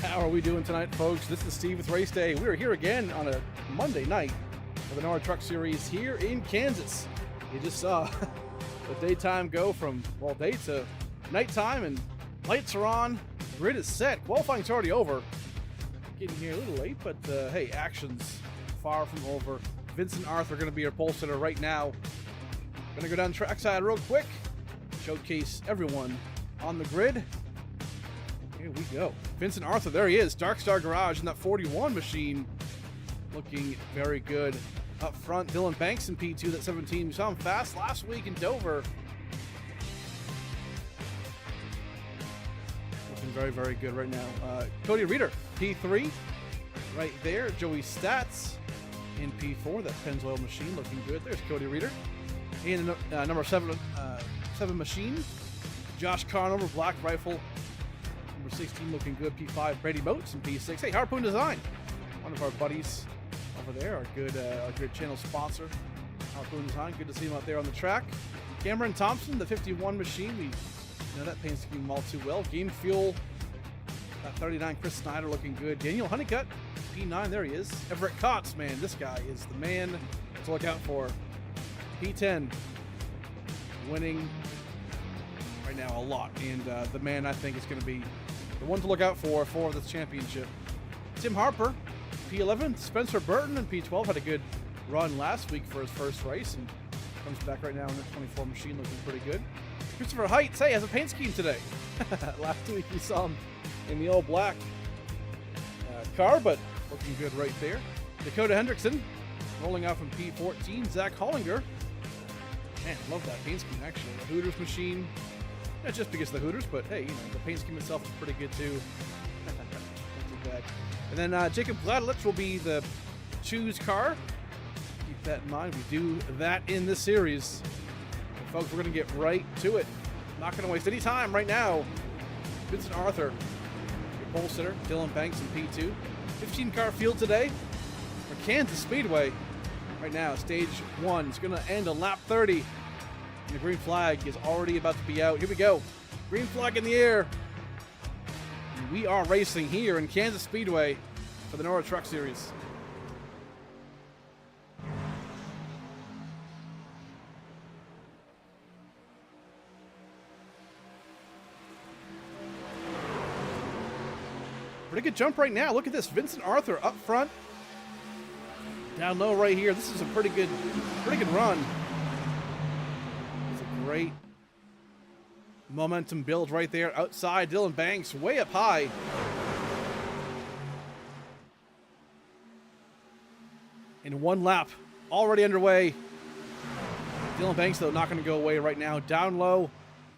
How are we doing tonight, folks? This is Steve with Race Day. We are here again on a Monday night for the NORA Truck Series here in Kansas. You just saw the daytime go from, well, day to nighttime, and lights are on, grid is set, qualifying's already over. Getting here a little late, but hey, action's far from over. Vincent Arthur going to be our pole sitter right now. Going to go down trackside real quick, showcase everyone on the grid. Here we go. Vincent Arthur, there he is. Dark Star Garage in that 41 machine. Looking very good. Up front, Dylan Banks in P2, that 17. We saw him fast last week in Dover. Looking very, very good right now. Cody Reeder, P3. Right there. Joey Stats in P4. That Pennzoil machine looking good. There's Cody Reeder. And number 7 machine. Josh Conover, Black Rifle. Number 16 looking good. P5, Brady Moats in P6. Hey, Harpoon Design, one of our buddies over there, our good channel sponsor, Harpoon Design. Good to see him out there on the track. Cameron Thompson, the 51 machine. We know that paint scheme all too well. Game Fuel, that 39, Chris Snyder looking good. Daniel Honeycutt, P9, there he is. Everett Kotz, man, this guy is the man to look out for. P10, winning right now a lot, and the man I think is going to be the one to look out for this championship. Tim Harper, P11. Spencer Burton in P12 had a good run last week for his first race and comes back right now in the 24 machine looking pretty good. Christopher Heights, hey, has a paint scheme today. Last week we saw him in the all black car, but looking good right there. Dakota Hendrickson rolling out from P14. Zach Hollinger, man, love that paint scheme actually. The Hooters machine. Not just because of the Hooters, but hey, you know, the paint scheme itself is pretty good too. Not too bad. And then Jacob Gladlich will be the choose car. Keep that in mind. We do that in this series. And folks, we're going to get right to it. Not going to waste any time right now. Vincent Arthur, your pole sitter. Dylan Banks in P2. 15-car field today for Kansas Speedway. Right now, stage 1 is going to end on lap 30. And the green flag is already about to be out. Here we go. Green flag in the air. And we are racing here in Kansas Speedway for the NORA Truck Series. Pretty good jump right now. Look at this. Vincent Arthur up front. Down low right here. This is a pretty good run. Great momentum build right there. Outside, Dylan Banks way up high. In one lap, already underway. Dylan Banks, though, not going to go away right now. Down low,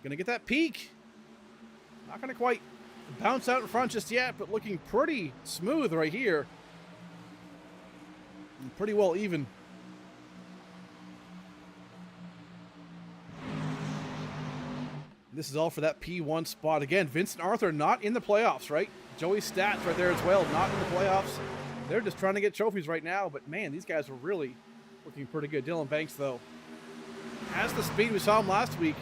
going to get that peak. Not going to quite bounce out in front just yet, but looking pretty smooth right here. And pretty well even. This is all for that P1 spot. Again, Vincent Arthur not in the playoffs, right? Joey Stats right there as well, not in the playoffs. They're just trying to get trophies right now, but man, these guys are really looking pretty good. Dylan Banks, though, has the speed. We saw him last week.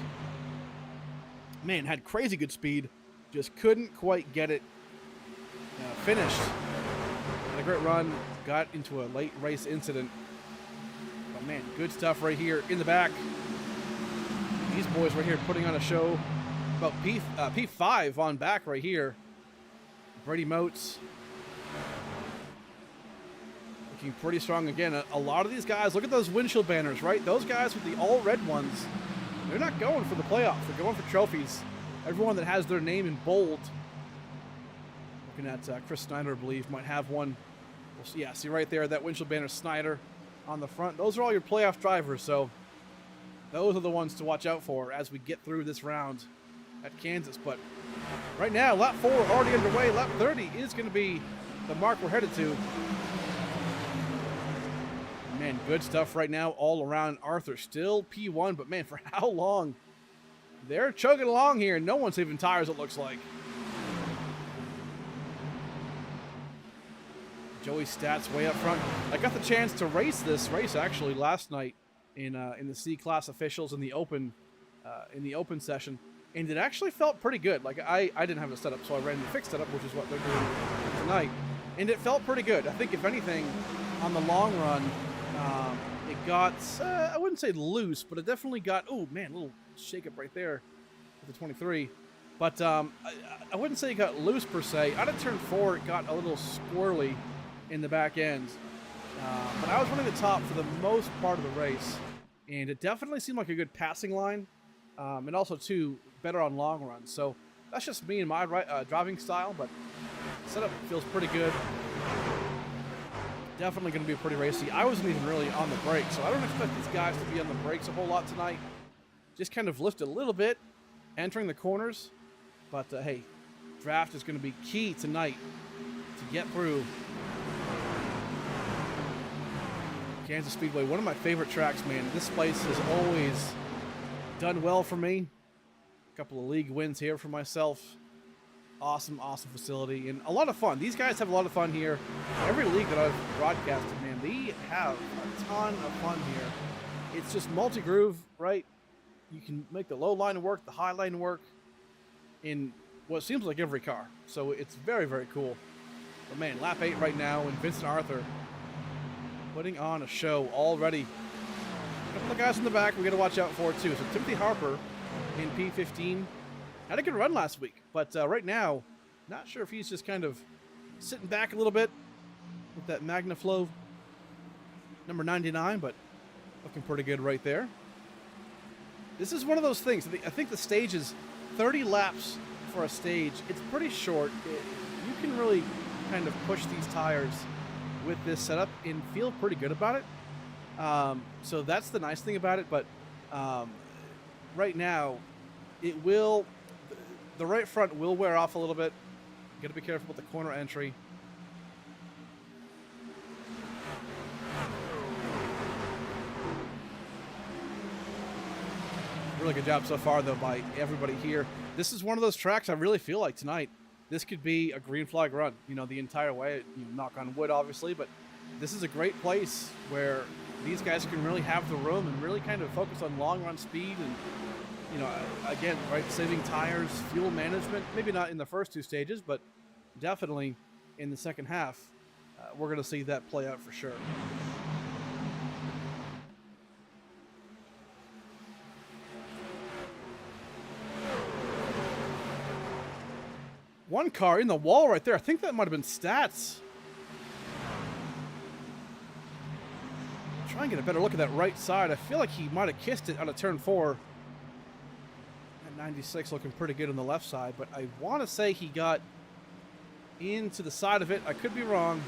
Man, had crazy good speed. Just couldn't quite get it finished. Had a great run. Got into a late race incident. But man, good stuff right here in the back. These boys right here putting on a show. About P5 on back right here. Brady Moats. Looking pretty strong again. A lot of these guys, look at those windshield banners, right? Those guys with the all red ones, they're not going for the playoffs. They're going for trophies. Everyone that has their name in bold. Looking at Chris Snyder, I believe, might have one. We'll see, yeah, see right there, that windshield banner, Snyder on the front. Those are all your playoff drivers, so those are the ones to watch out for as we get through this round at Kansas. But right now, lap 4 already underway. Lap 30 is going to be the mark we're headed to. Man, good stuff right now all around. Arthur still P1, but man, for how long? They're chugging along here. No one's saving tires, it looks like. Joey Stats way up front. I got the chance to race this race actually last night in the C-Class officials in the open session. and it actually felt pretty good. Like, I didn't have it set up, so I ran the fixed setup, which is what they're doing tonight, and it felt pretty good. I think, if anything, on the long run, it got, I wouldn't say loose, but it definitely got, oh man, a little shake up right there with the 23. But I wouldn't say it got loose per se. Out of turn 4, it got a little squirrely in the back end. But I was running the top for the most part of the race, and it definitely seemed like a good passing line, and also, too, better on long runs. So that's just me and my driving style, but setup feels pretty good. Definitely going to be pretty racy. I wasn't even really on the brakes, so I don't expect these guys to be on the brakes a whole lot tonight. Just kind of lift a little bit, entering the corners. But, hey, draft is going to be key tonight to get through. Kansas Speedway, one of my favorite tracks, man. This place has always done well for me. A couple of league wins here for myself. Awesome, awesome facility, and a lot of fun. These guys have a lot of fun here. Every league that I've broadcasted, man, they have a ton of fun here. It's just multi-groove, right? You can make the low line work, the high line work in what seems like every car. So it's very, very cool. But man, lap 8 right now, and Vincent Arthur putting on a show already. A couple of guys in the back we got to watch out for too. So Timothy Harper in P15 had a good run last week, but right now, not sure if he's just kind of sitting back a little bit with that MagnaFlow number 99, but looking pretty good right there. This is one of those things. I think the stage is 30 laps for a stage. It's pretty short. You can really kind of push these tires with this setup and feel pretty good about it. So that's the nice thing about it, but right now, the right front will wear off a little bit. You got to be careful with the corner entry. Really good job so far, though, by everybody here. This is one of those tracks I really feel like tonight, this could be a green flag run, you know, the entire way. You knock on wood, obviously, but this is a great place where these guys can really have the room and really kind of focus on long run speed and, you know, again, right, saving tires, fuel management, maybe not in the first 2 stages, but definitely in the second half, we're going to see that play out for sure. One car in the wall right there. I think that might have been Stats. Try and get a better look at that right side. I feel like he might have kissed it on a turn 4. 96 looking pretty good on the left side, but I want to say he got into the side of it. I could be wrong.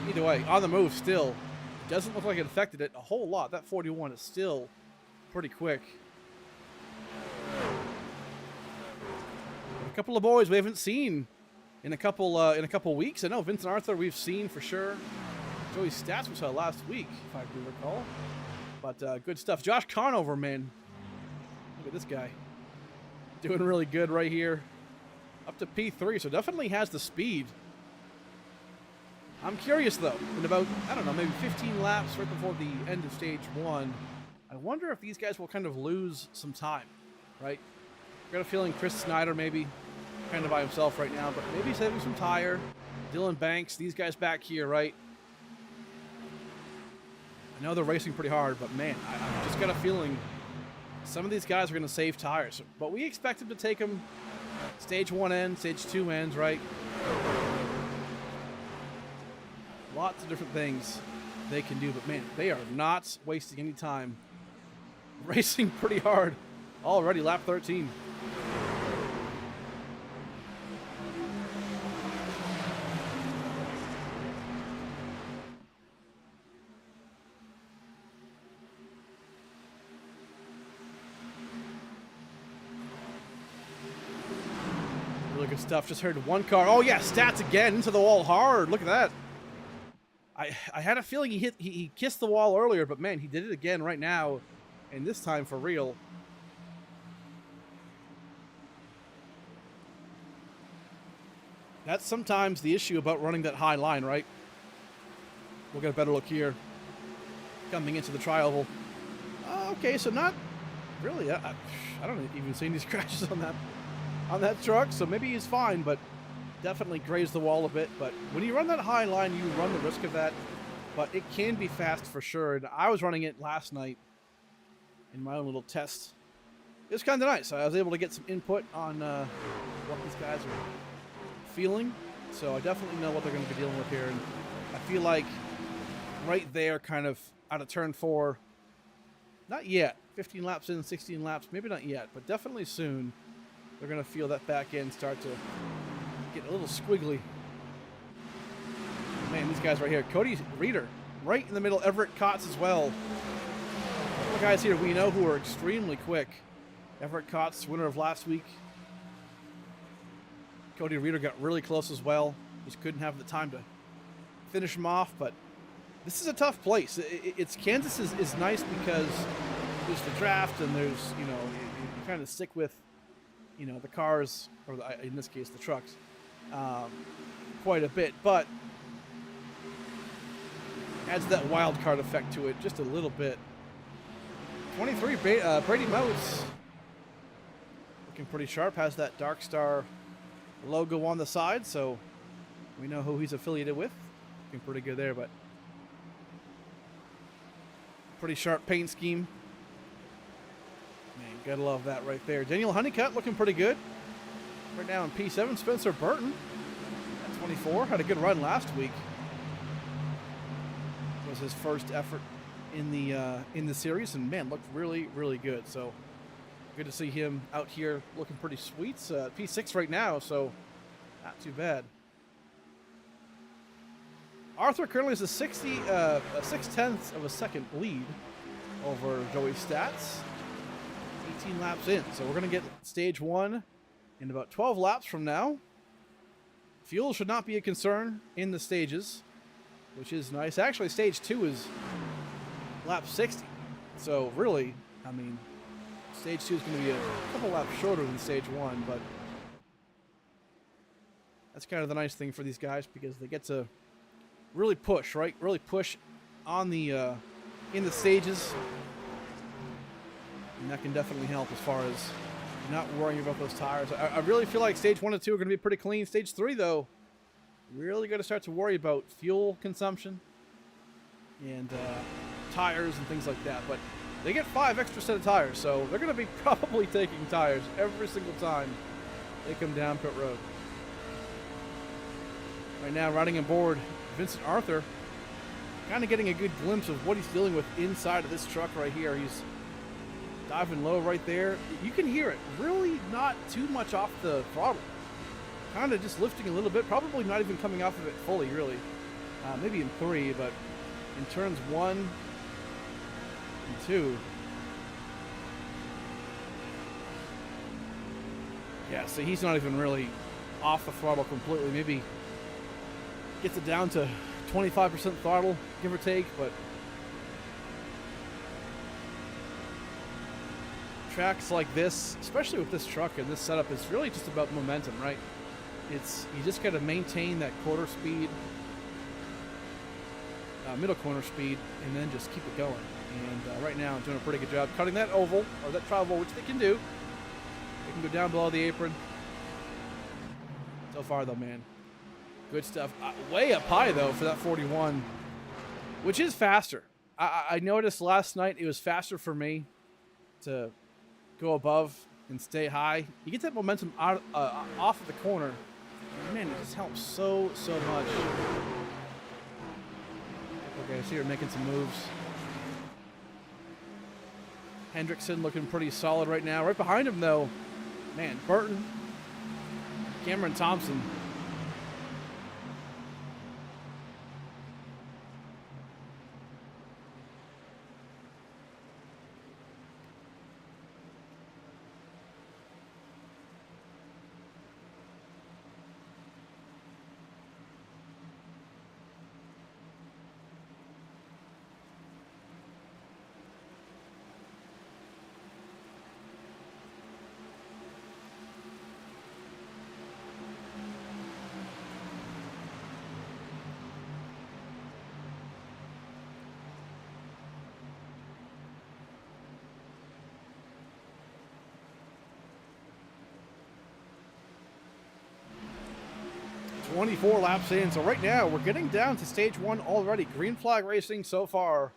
Either way, on the move still. Doesn't look like it affected it a whole lot. That 41 is still pretty quick. A couple of boys we haven't seen in a couple weeks. I know Vincent Arthur we've seen for sure. Joey Stats we saw last week, if I do recall. But good stuff. Josh Conover, man. Look at this guy. Doing really good right here. Up to P3, so definitely has the speed. I'm curious, though. In about, I don't know, maybe 15 laps right before the end of stage 1, I wonder if these guys will kind of lose some time, right? I've got a feeling Chris Snyder maybe kind of by himself right now, but maybe saving some tire. Dylan Banks, these guys back here, right? I know they're racing pretty hard, but man, I've just got a feeling some of these guys are going to save tires. But we expect them to take them stage 1 ends, stage 2 ends, right? Lots of different things they can do, but man, they are not wasting any time. Racing pretty hard already, lap 13. Really good stuff. Just heard one car. Oh yeah, Stats again into the wall hard. Look at that. I had a feeling he kissed the wall earlier, but man, he did it again right now, and this time for real. That's sometimes the issue about running that high line, right? We'll get a better look here. Coming into the tri-oval. Okay, so not really, I don't even see any scratches on that truck, so maybe he's fine, but definitely grazed the wall a bit. But when you run that high line, you run the risk of that, but it can be fast for sure. And I was running it last night in my own little test. It was kind of nice. I was able to get some input on what these guys are feeling, so I definitely know what they're going to be dealing with here. And I feel like right there, kind of out of turn 4, not yet, 15 laps in, 16 laps, maybe not yet, but definitely soon, they're going to feel that back end start to get a little squiggly. Man, these guys right here. Cody Reeder, right in the middle. Everett Kotz as well. A couple of guys here we know who are extremely quick. Everett Kotz, winner of last week. Cody Reeder got really close as well. Just couldn't have the time to finish him off, but this is a tough place. It's Kansas is nice because there's the draft and there's, you kind of stick with, the cars, or in this case, the trucks, quite a bit, but adds that wild card effect to it just a little bit. 23, Brady Moats, looking pretty sharp, has that Dark Star logo on the side, so we know who he's affiliated with. Looking pretty good there, but pretty sharp paint scheme. Man, gotta love that right there. Daniel Honeycutt looking pretty good. Right now in P7, Spencer Burton at 24. Had a good run last week. Was his first effort in the series, and man, looked really, really good. So good to see him out here looking pretty sweet. P6 right now, so not too bad. Arthur currently has a 6/10 of a second lead over Joey Stats. 18 laps in, so we're going to get stage 1 in about 12 laps from now. Fuel should not be a concern in the stages, which is nice. Actually, stage 2 is lap 60, so really, I mean, stage 2 is going to be a couple laps shorter than stage 1, but that's kind of the nice thing for these guys because they get to really push, right? Really push on the in the stages, and that can definitely help as far as not worrying about those tires. I really feel like stage 1 and 2 are going to be pretty clean. Stage 3, though, really got to start to worry about fuel consumption and tires and things like that. But they get 5 extra set of tires, so they're going to be probably taking tires every single time they come down pit road. Right now, riding aboard Vincent Arthur, kind of getting a good glimpse of what he's dealing with inside of this truck right here. He's diving low right there. You can hear it. Really not too much off the throttle. Kind of just lifting a little bit. Probably not even coming off of it fully, really. Maybe in 3, but in turns 1 and 2. Yeah, so he's not even really off the throttle completely. Maybe gets it down to 25% throttle, give or take, but tracks like this, especially with this truck and this setup, is really just about momentum, right? You just got to maintain that quarter speed, middle corner speed, and then just keep it going. And right now, I'm doing a pretty good job cutting that oval, or that travel, which they can do. They can go down below the apron. So far, though, man, good stuff. Way up high, though, for that 41, which is faster. I noticed last night it was faster for me to go above and stay high. You get that momentum out off of the corner. Man, it just helps so much. Okay, so you're making some moves. Hendrickson looking pretty solid right now. Right behind him, though, man, Burton, Cameron Thompson. 24 laps in. So right now we're getting down to stage 1 already. Green flag racing so far.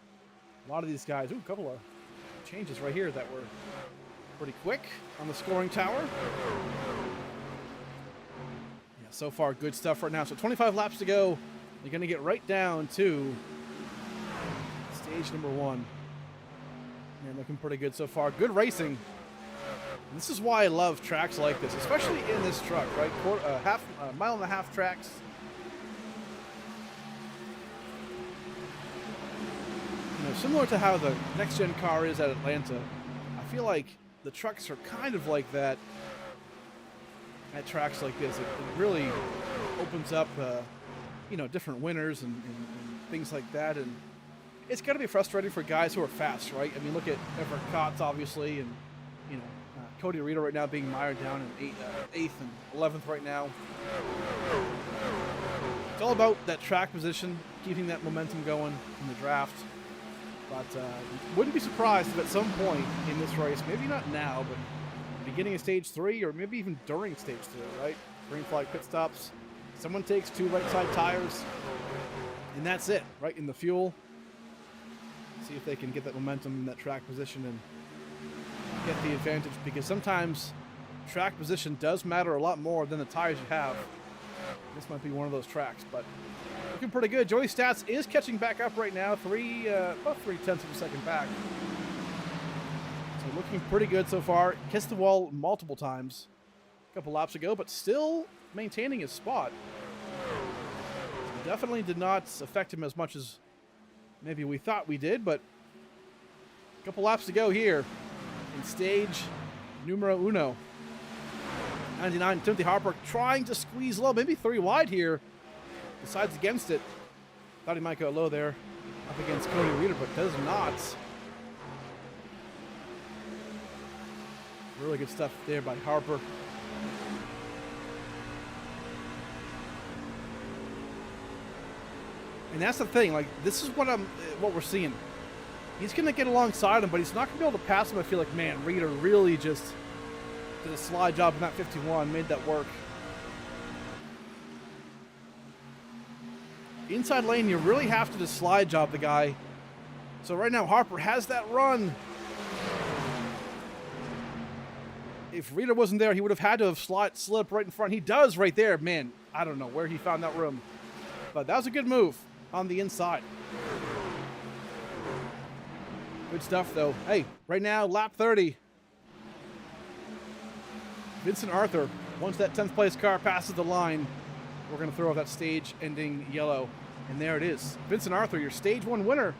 A lot of these guys. Ooh, a couple of changes right here that were pretty quick on the scoring tower. Yeah, so far good stuff right now. So 25 laps to go. You're going to get right down to stage number 1. Man, looking pretty good so far. Good racing. This is why I love tracks like this, especially in this truck, right? Mile and a half tracks. You know, similar to how the next-gen car is at Atlanta, I feel like the trucks are kind of like that at tracks like this. It really opens up, you know, different winners and things like that. And it's got to be frustrating for guys who are fast, right? I mean, look at Everett Kotz, obviously, and, you know, Cody Rita right now being mired down in 8th and 11th right now. It's all about that track position, keeping that momentum going in the draft. But wouldn't be surprised if at some point in this race, maybe not now, but beginning of stage 3 or maybe even during stage 3, right? Green flag pit stops. Someone takes 2 right side tires, and that's it, right? In the fuel. See if they can get that momentum in that track position and get the advantage, because sometimes track position does matter a lot more than the tires you have. This might be one of those tracks, but looking pretty good. Joey Stats is catching back up right now, about 0.3 of a second back. So looking pretty good so far. Kissed the wall multiple times a couple laps ago, but still maintaining his spot. So definitely did not affect him as much as maybe we thought we did, but a couple laps to go here in stage numero uno. 99, Timothy Harper trying to squeeze low, maybe 3 wide here. Decides against it. Thought he might go low there up against Cody Reeder, but does not. Really good stuff there by Harper. And that's the thing, like, this is what we're seeing. He's going to get alongside him, but he's not going to be able to pass him. I feel like, man, Reeder really just did a slide job in that 51, made that work. Inside lane, you really have to just slide job the guy. So right now, Harper has that run. If Reeder wasn't there, he would have had to have slid right in front. He does right there. Man, I don't know where he found that room. But that was a good move on the inside. Good stuff, though. Hey, right now, lap 30. Vincent Arthur, once that 10th place car passes the line, we're going to throw off that stage-ending yellow. And there it is. Vincent Arthur, your stage 1 winner.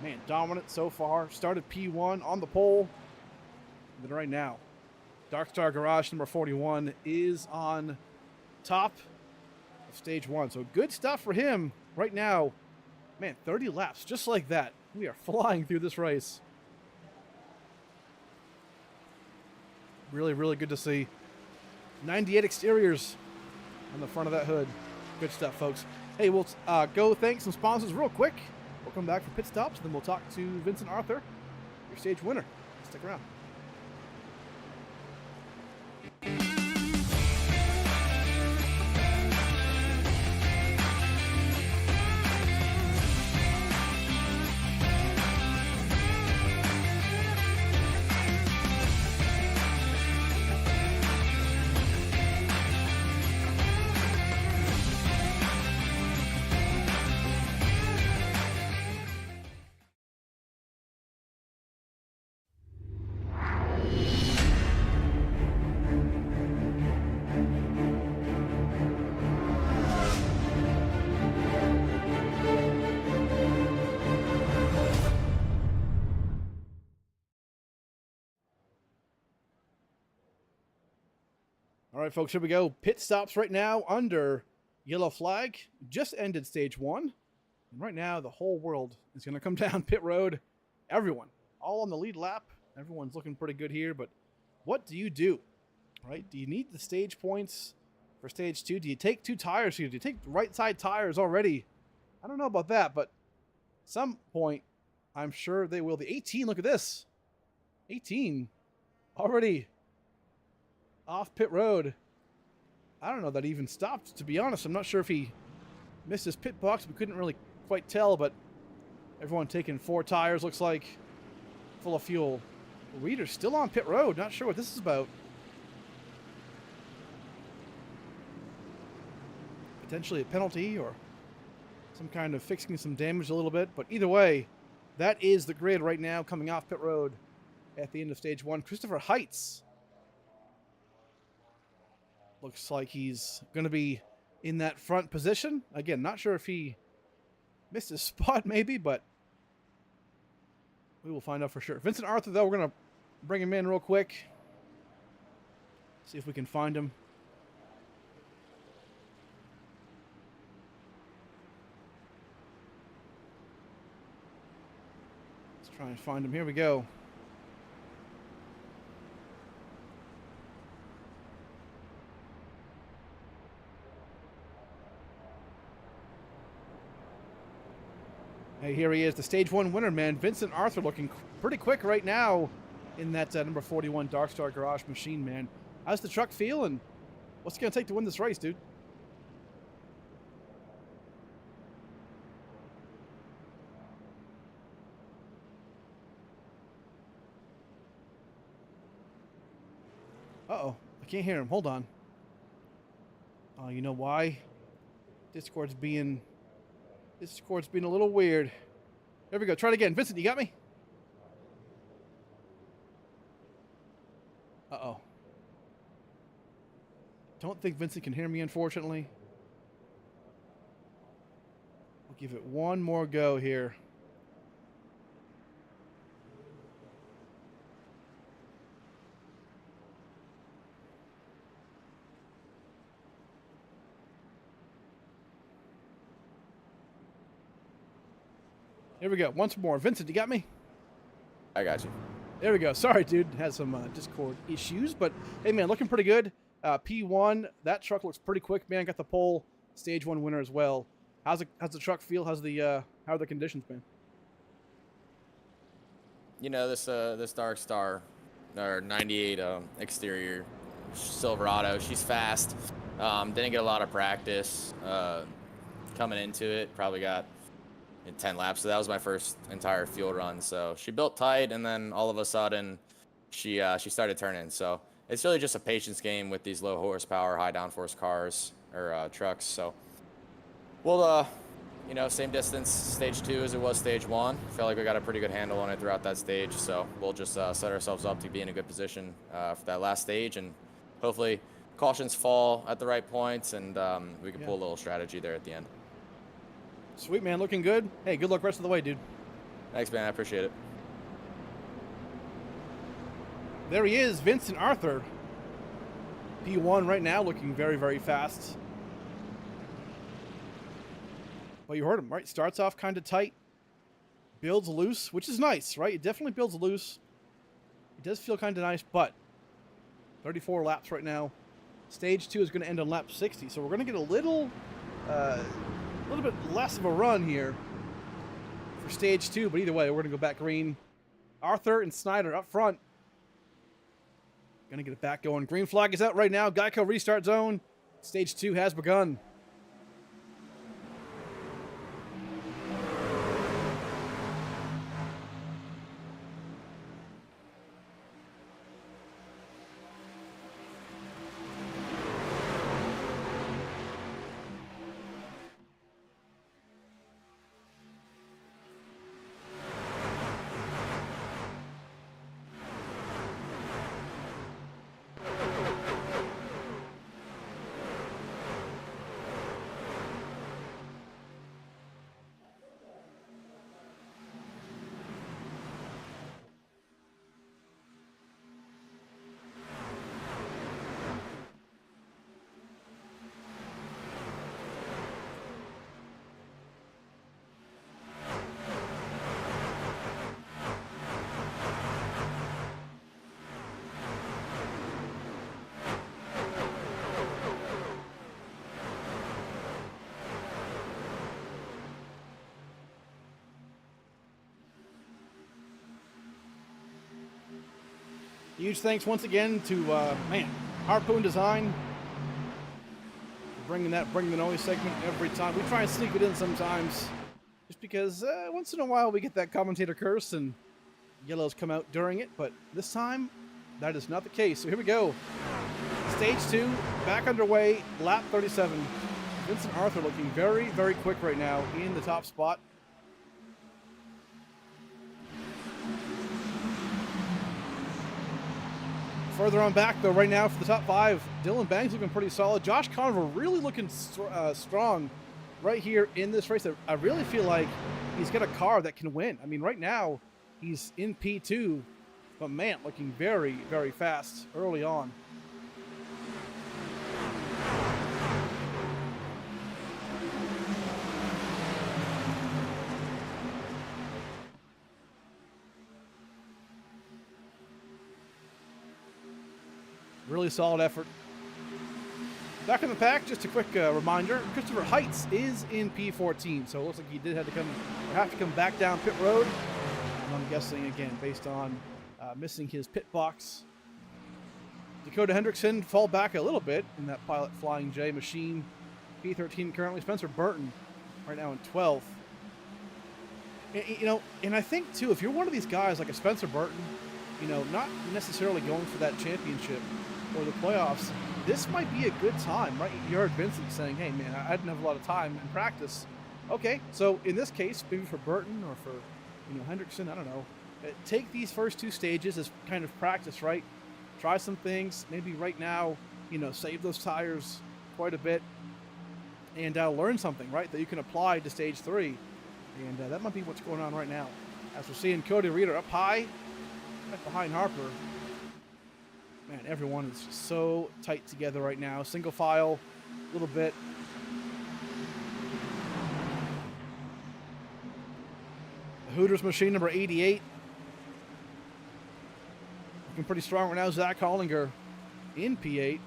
Man, dominant so far. Started P1 on the pole. And then right now, Dark Star Garage number 41 is on top of stage 1. So good stuff for him right now. Man, 30 laps, just like that. We are flying through this race. Really, really good to see. 98 exteriors on the front of that hood. Good stuff, folks. Hey, we'll go thank some sponsors real quick. We'll come back for pit stops, and then we'll talk to Vincent Arthur, your stage winner. Stick around. All right, folks, here we go. Pit stops right now under yellow flag. Just ended stage 1. And right now, the whole world is going to come down pit road. Everyone, all on the lead lap. Everyone's looking pretty good here, but what do you do, right? Do you need the stage points for stage 2? Do you take 2 tires here? Do you take right side tires already? I don't know about that, but at some point, I'm sure they will. The 18, look at this. 18 already off pit road. I don't know that he even stopped, to be honest. I'm not sure if he missed his pit box. We couldn't really quite tell, but everyone taking 4 tires, looks like, full of fuel. Reader's still on pit road. Not sure what this is about. Potentially a penalty or some kind of fixing some damage a little bit. But either way, that is the grid right now coming off pit road at the end of stage 1. Christopher Heights looks like he's going to be in that front position. Again, not sure if he missed his spot maybe, but we will find out for sure. Vincent Arthur, though, we're going to bring him in real quick. See if we can find him. Let's try and find him. Here we go. Hey, here he is, the stage 1 winner, man. Vincent Arthur looking pretty quick right now in that number 41 Darkstar Garage machine, man. How's the truck feel, and what's it going to take to win this race, dude? Uh-oh, I can't hear him. Hold on. Oh, you know why? Discord's being a little weird. There we go. Try it again. Vincent, you got me? Uh-oh. Don't think Vincent can hear me, unfortunately. We'll give it one more go here. Here we go. Once more. Vincent, you got me? I got you. There we go. Sorry, dude. Had some Discord issues, but hey, man, looking pretty good. P1, that truck looks pretty quick, man. Got the pole, stage 1 winner as well. How's the truck feel? How are the conditions been? You know, this Darkstar, or 98 exterior Silverado, she's fast. Didn't get a lot of practice coming into it. Probably got 10 laps, so that was my first entire fuel run. So she built tight, and then all of a sudden, she started turning. So it's really just a patience game with these low horsepower, high downforce cars or trucks. So we'll, you know, same distance stage 2 as it was stage 1. Felt like we got a pretty good handle on it throughout that stage. So we'll just set ourselves up to be in a good position for that last stage, and hopefully cautions fall at the right points, and we can pull a little strategy there at the end. Sweet, man. Looking good. Hey, good luck rest of the way, dude. Thanks, man. I appreciate it. There he is, Vincent Arthur. P1 right now, looking very, very fast. Well, you heard him, right? Starts off kind of tight. Builds loose, which is nice, right? It definitely builds loose. It does feel kind of nice, but 34 laps right now. Stage 2 is going to end on lap 60, so we're going to get a little bit less of a run here for stage 2, but either way, we're going to go back green. Arthur and Snyder up front. Going to get it back going. Green flag is out right now. Geico restart zone. Stage 2 has begun. Huge thanks once again to, Harpoon Design bringing the noise segment every time. We try and sneak it in sometimes, just because once in a while we get that commentator curse and yellows come out during it, but this time that is not the case. So here we go. Stage 2, back underway, lap 37. Vincent Arthur looking very, very quick right now in the top spot. Further on back, though, right now for the top 5, Dylan Banks looking pretty solid. Josh Conover really looking strong right here in this race. I really feel like he's got a car that can win. I mean, right now, he's in P2, but man, looking very, very fast early on. Really solid effort. Back in the pack, just a quick reminder, Christopher Heights is in P14, so it looks like he did have to come back down pit road. And I'm guessing, again, based on missing his pit box. Dakota Hendrickson fall back a little bit in that Pilot Flying J machine. P13 currently. Spencer Burton right now in 12th. And I think, too, if you're one of these guys like a Spencer Burton, not necessarily going for that championship or the playoffs, this might be a good time, right? You heard Vincent saying, hey, man, I didn't have a lot of time in practice. Okay, so in this case, maybe for Burton or for, Hendrickson, I don't know, take these first 2 stages as kind of practice, right? Try some things. Maybe right now, save those tires quite a bit and learn something, right, that you can apply to stage 3. And that might be what's going on right now. As we're seeing Cody Reeder up high, right behind Harper. Man, everyone is just so tight together right now. Single file, a little bit. The Hooters machine number 88. Looking pretty strong right now. Zach Hollinger in P8.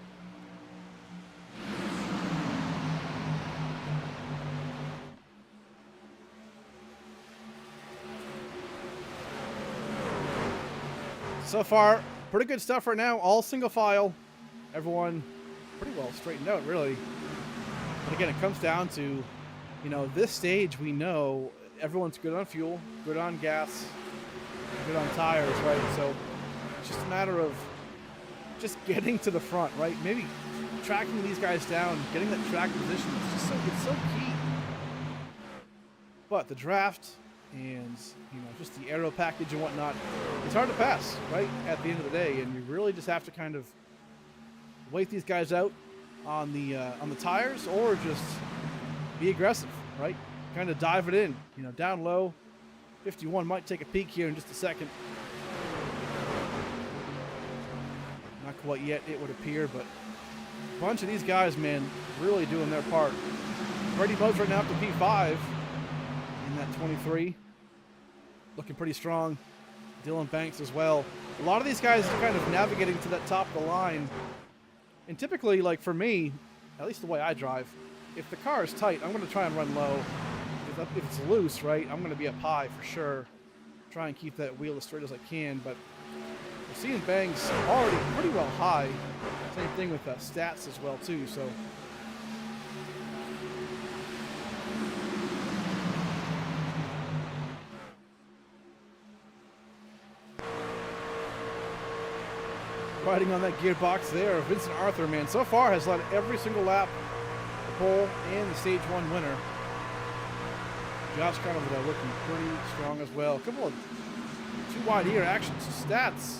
So far, pretty good stuff right now. All single file. Everyone pretty well straightened out, really. But again, it comes down to, this stage we know everyone's good on fuel, good on gas, good on tires, right? So it's just a matter of just getting to the front, right? Maybe tracking these guys down, getting that track position. It's so key. But the draft and just the aero package and whatnot, it's hard to pass, right, at the end of the day, and you really just have to kind of wait these guys out on the tires, or just be aggressive, right? Kind of dive it in, down low. 51 might take a peek here in just a second. Not quite yet, it would appear, but a bunch of these guys, man, really doing their part. Brady Mo's right now up to P5 in that 23. Looking pretty strong. Dylan Banks as well. A lot of these guys are kind of navigating to that top of the line. And typically, like for me, at least the way I drive, if the car is tight, I'm going to try and run low. If it's loose, right, I'm going to be up high for sure. Try and keep that wheel as straight as I can. But we're seeing Banks already pretty well high. Same thing with Stats as well, too. So riding on that gearbox there. Vincent Arthur, man, so far has led every single lap, the pole, and the stage 1 winner. Josh Conover looking pretty strong as well. A couple of 2 wide ear actions. Stats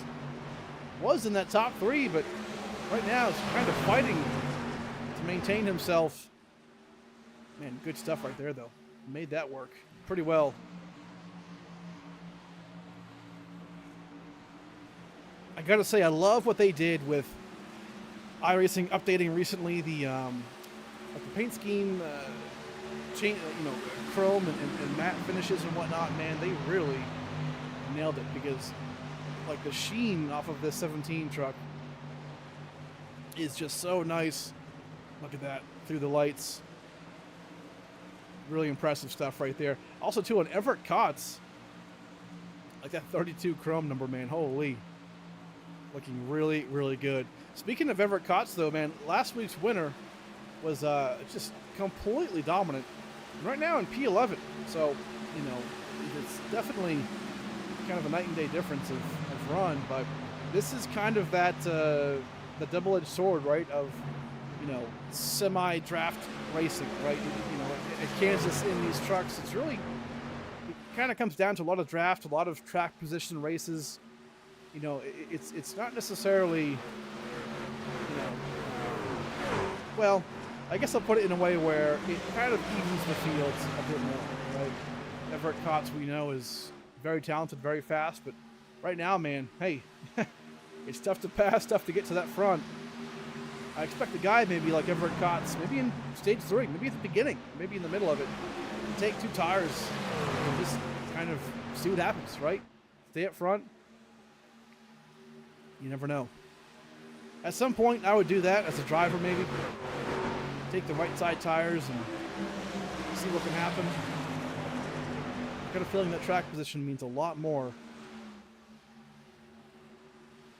was in that top 3, but right now is kind of fighting to maintain himself. Man, good stuff right there, though. Made that work pretty well. I gotta say, I love what they did with iRacing updating recently the paint scheme, chrome and matte finishes and whatnot. Man, they really nailed it, because like the sheen off of this 17 truck is just so nice. Look at that through the lights. Really impressive stuff right there. Also, too, on Everett Kotz, like that 32 chrome number, man, holy. Looking really, really good. Speaking of Everett Kotz, though, man, last week's winner was just completely dominant. Right now in P11, so you know it's definitely kind of a night and day difference of run, but this is kind of that the double-edged sword, right? Of semi-draft racing, right? At Kansas in these trucks, it's really it kind of comes down to a lot of draft, a lot of track position races. It's not necessarily well, I guess I'll put it in a way where it kind of evens the fields a bit more, right? Everett Kotz, we know, is very talented, very fast, but right now, man, hey, it's tough to pass, tough to get to that front. I expect a guy maybe like Everett Kotz, maybe in stage 3, maybe at the beginning, maybe in the middle of it, take 2 tires and just kind of see what happens, right? Stay up front. You never know. At some point, I would do that as a driver, maybe. Take the right side tires and see what can happen. I've got a feeling that track position means a lot more.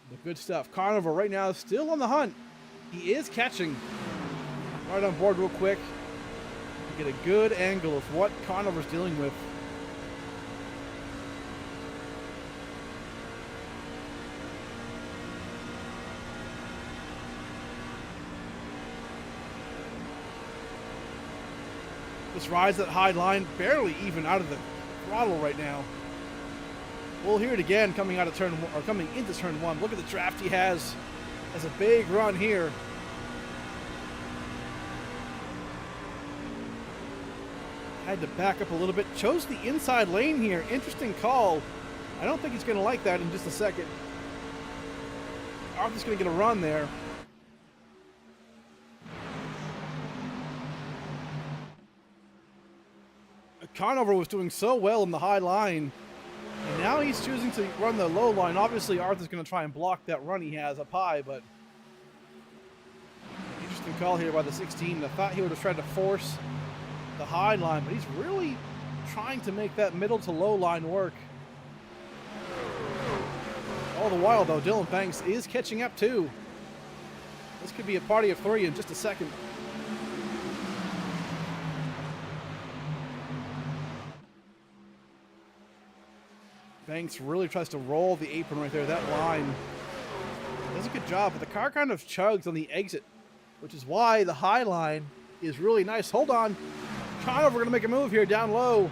But good stuff. Conover right now is still on the hunt. He is catching. Right on board real quick. Get a good angle of what Conover's dealing with. Just rides that high line, barely even out of the throttle right now. We'll hear it again coming out of turn 1, or coming into turn 1. Look at the draft he has as a big run here. Had to back up a little bit. Chose the inside lane here. Interesting call. I don't think he's going to like that in just a second. Arthur's going to get a run there. Conover was doing so well in the high line, and now he's choosing to run the low line. Obviously, Arthur's going to try and block that run he has up high, but interesting call here by the 16. I thought he would have tried to force the high line, but he's really trying to make that middle to low line work. All the while, though, Dylan Banks is catching up too. This could be a party of 3 in just a second. Banks really tries to roll the apron right there. That line does a good job, but the car kind of chugs on the exit, which is why the high line is really nice. Hold on. Conover going to make a move here down low.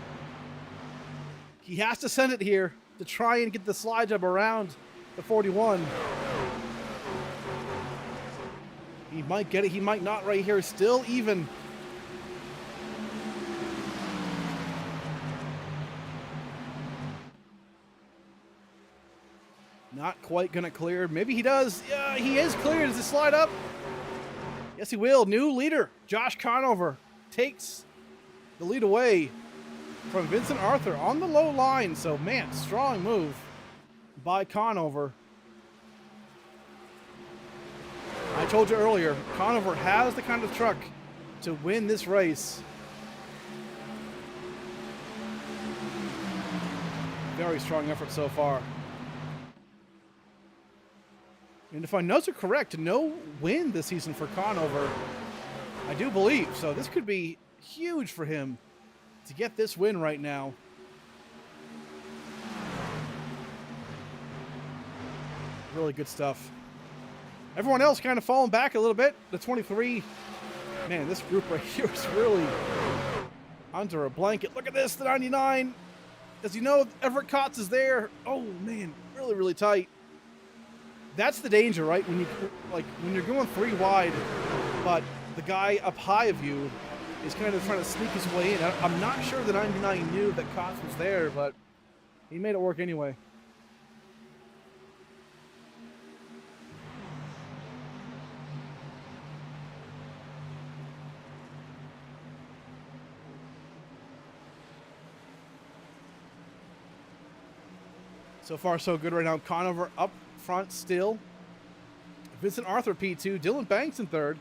He has to send it here to try and get the slide job around the 41. He might get it. He might not right here. Still even. Not quite going to clear. Maybe he does. Yeah, he is cleared. Does he slide up? Yes, he will. New leader, Josh Conover, takes the lead away from Vincent Arthur on the low line. So, man, strong move by Conover. I told you earlier, Conover has the kind of truck to win this race. Very strong effort so far. And if my notes are correct, no win this season for Conover, I do believe. So this could be huge for him to get this win right now. Really good stuff. Everyone else kind of falling back a little bit. The 23, man, this group right here is really under a blanket. Look at this, the 99. As you know, Everett Kotz is there. Oh, man, really, really tight. That's the danger, right? When you're going 3 wide, but the guy up high of you is kind of trying to sneak his way in. I'm not sure the 99 knew that Kotz was there, but he made it work anyway. So far, so good right now. Conover up front still. Vincent Arthur P2. Dylan Banks in 3rd.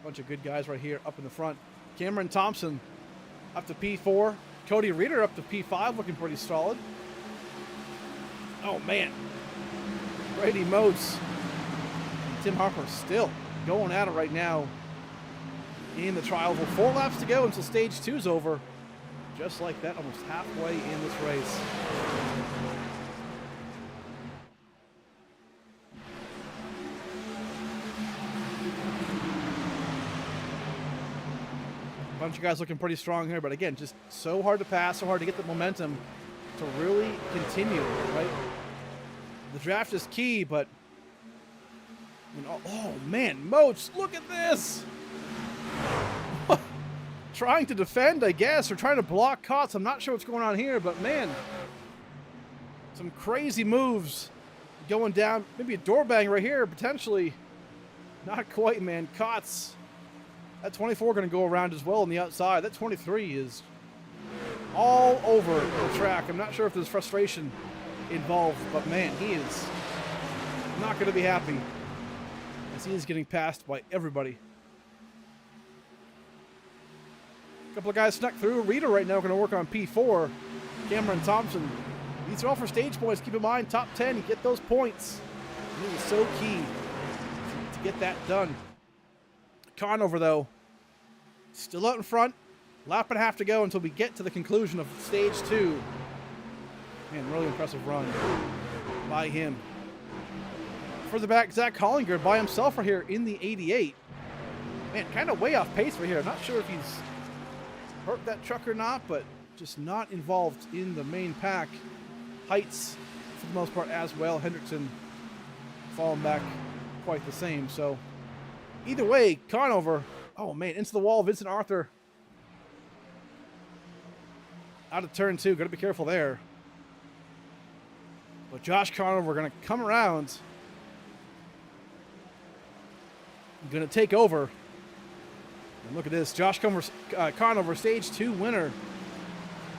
Bunch of good guys right here up in the front. Cameron Thompson up to P4. Cody Reeder up to P5, looking pretty solid. Oh, man. Brady Moats. Tim Harper still going at it right now in the trials. With 4 laps to go until stage 2's over. Just like that, almost halfway in this race. A bunch of guys looking pretty strong here, but again, just so hard to pass, so hard to get the momentum to really continue, right? The draft is key, but you know, oh man, Moats, look at this! Trying to defend, I guess, or trying to block Kotz. I'm not sure what's going on here, but man, some crazy moves going down. Maybe a door bang right here, potentially. Not quite, man. Kotz. That 24 going to go around as well on the outside. That 23 is all over the track. I'm not sure if there's frustration involved, but man, he is not going to be happy as he is getting passed by everybody. A couple of guys snuck through. Rita right now going to work on P4. Cameron Thompson. These are all for stage points. Keep in mind, top 10, you get those points. It is so key to get that done. Conover, though, still out in front. Lap and a half to go until we get to the conclusion of stage 2. Man, really impressive run by him. Further back, Zach Hollinger by himself right here in the 88. Man, kind of way off pace right here. I'm not sure if he's hurt that truck or not, but just not involved in the main pack. Heights, for the most part, as well. Hendrickson falling back quite the same. So, either way, Conover, oh man, into the wall. Vincent Arthur out of turn 2. Got to be careful there. But Josh Conover going to come around. Going to take over. And look at this, Josh Conover, stage 2 winner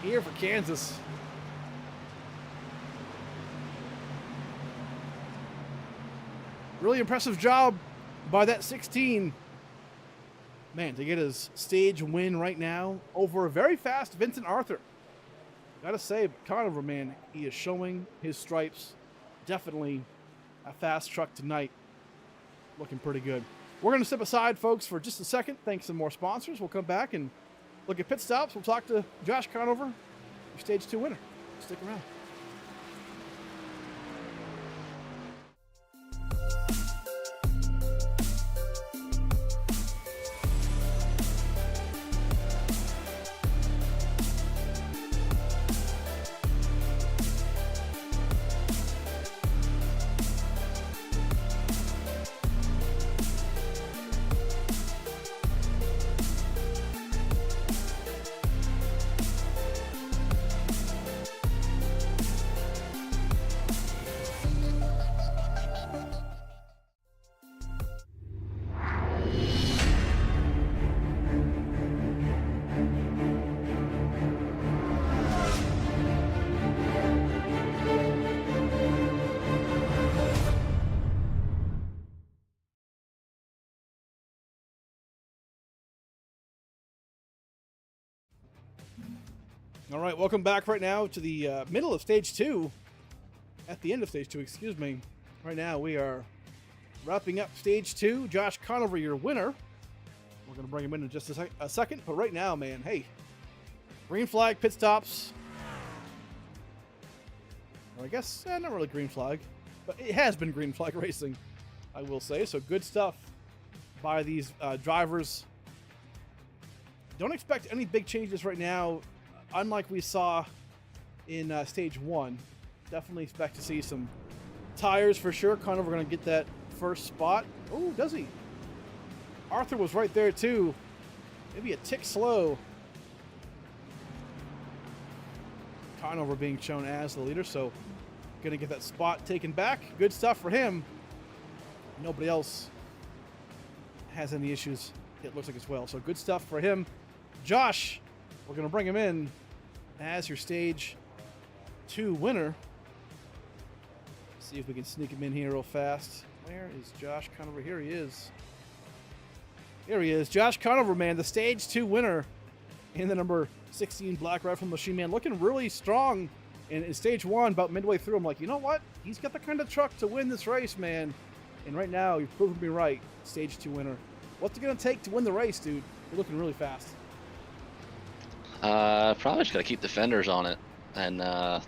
here for Kansas. Really impressive job by that 16. Man, to get his stage win right now over a very fast Vincent Arthur. Gotta say, Conover, man, he is showing his stripes. Definitely a fast truck tonight. Looking pretty good. We're going to step aside, folks, for just a second. Thanks to some more sponsors. We'll come back and look at pit stops. We'll talk to Josh Conover, your stage 2 winner. Stick around. All right, welcome back right now to the middle of stage 2. At the end of stage 2, excuse me. Right now we are wrapping up stage 2. Josh Conover, your winner. We're going to bring him in just a second. But right now, man, hey, green flag, pit stops. Or I guess, not really green flag. But it has been green flag racing, I will say. So good stuff by these drivers. Don't expect any big changes right now. Unlike we saw in stage 1, definitely expect to see some tires for sure. Conover going to get that first spot. Oh, does he? Arthur was right there too. Maybe a tick slow. Conover being shown as the leader, so going to get that spot taken back. Good stuff for him. Nobody else has any issues, it looks like, as well. So good stuff for him. Josh, we're going to bring him in as your stage 2 winner. See if we can sneak him in here real fast. Where is Josh Conover? Here he is. Here he is. Josh Conover, man, the stage 2 winner in the number 16 Black Rifle Machine, man. Looking really strong in stage 1, about midway through. I'm like, you know what? He's got the kind of truck to win this race, man. And right now, you've proven me right. Stage 2 winner. What's it going to take to win the race, dude? You're looking really fast. Probably just gotta keep the fenders on it and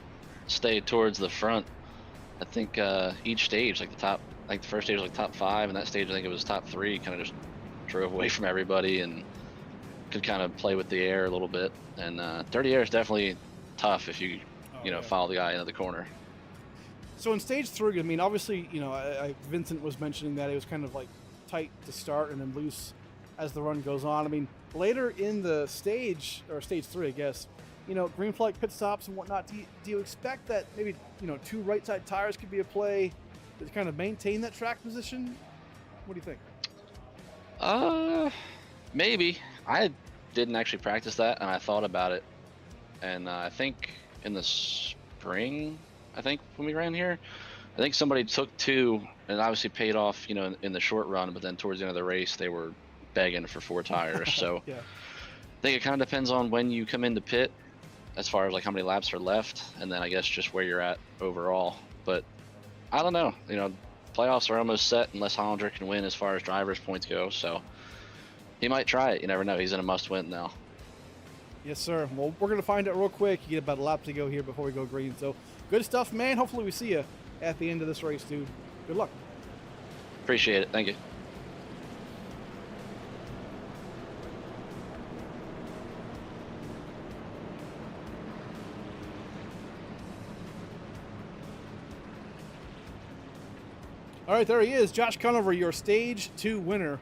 stay towards the front. I think each stage, like the first stage was like top 5, and that stage I think it was top 3. Kind of just drove away from everybody and could kind of play with the air a little bit. And dirty air is definitely tough if you follow the guy into the corner. So in stage 3, I mean, obviously, Vincent was mentioning that it was kind of like tight to start and then loose as the run goes on. I mean, later in the stage, or stage 3, I guess, green flag pit stops and whatnot, do you expect that maybe, 2 right side tires could be a play to kind of maintain that track position? What do you think? Maybe. I didn't actually practice that, and I thought about it. And I think in the spring, when we ran here, I think somebody took 2, and it obviously paid off, in the short run, but then towards the end of the race, they were begging for 4 tires. So Yeah. I think it kind of depends on when you come into pit, as far as like how many laps are left, and then I guess just where you're at overall. But I don't know. Playoffs are almost set unless Hollander can win as far as drivers' points go. So he might try it. You never know. He's in a must-win now. Yes, sir. Well, we're going to find out real quick. You get about a lap to go here before we go green. So good stuff, man. Hopefully we see you at the end of this race, dude. Good luck. Appreciate it. Thank you. All right, there he is, Josh Conover, your stage 2 winner,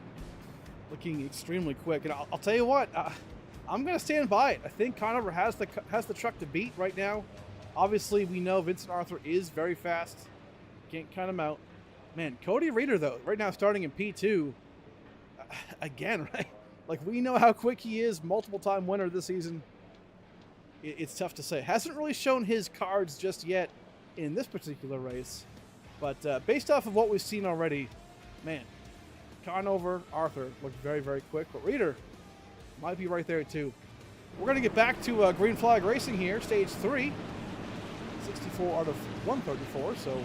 looking extremely quick. And I'll tell you what, I'm going to stand by it. I think Conover has the truck to beat right now. Obviously, we know Vincent Arthur is very fast. Can't count him out. Man, Cody Reeder, though, right now starting in P2. Again, right? Like, we know how quick he is, multiple-time winner this season. It's tough to say. Hasn't really shown his cards just yet in this particular race. But based off of what we've seen already, man, Conover, Arthur looked very, very quick. But Reeder might be right there, too. We're going to get back to green flag racing here, stage 3. 64 out of 134, so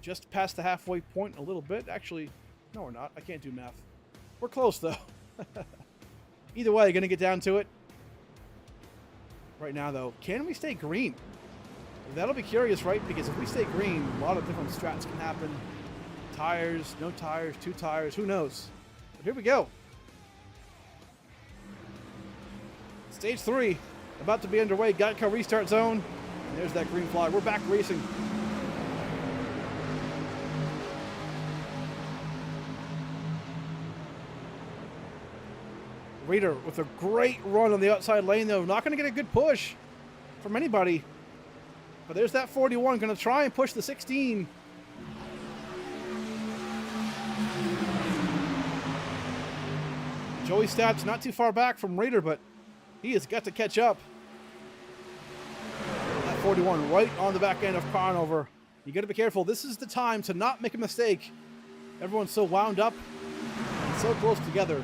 just past the halfway point a little bit. Actually, no, we're not. I can't do math. We're close, though. Either way, going to get down to it. Right now, though, can we stay green? That'll be curious, right? Because if we stay green, a lot of different strats can happen. Tires, no tires, 2 tires, who knows? But here we go. Stage 3, about to be underway. Geico restart zone. And there's that green flag. We're back racing. Reeder with a great run on the outside lane, though. Not going to get a good push from anybody. But there's that 41, going to try and push the 16. Joey Stats not too far back from Reeder, but he has got to catch up. That 41 right on the back end of Conover. You got to be careful. This is the time to not make a mistake. Everyone's so wound up and so close together.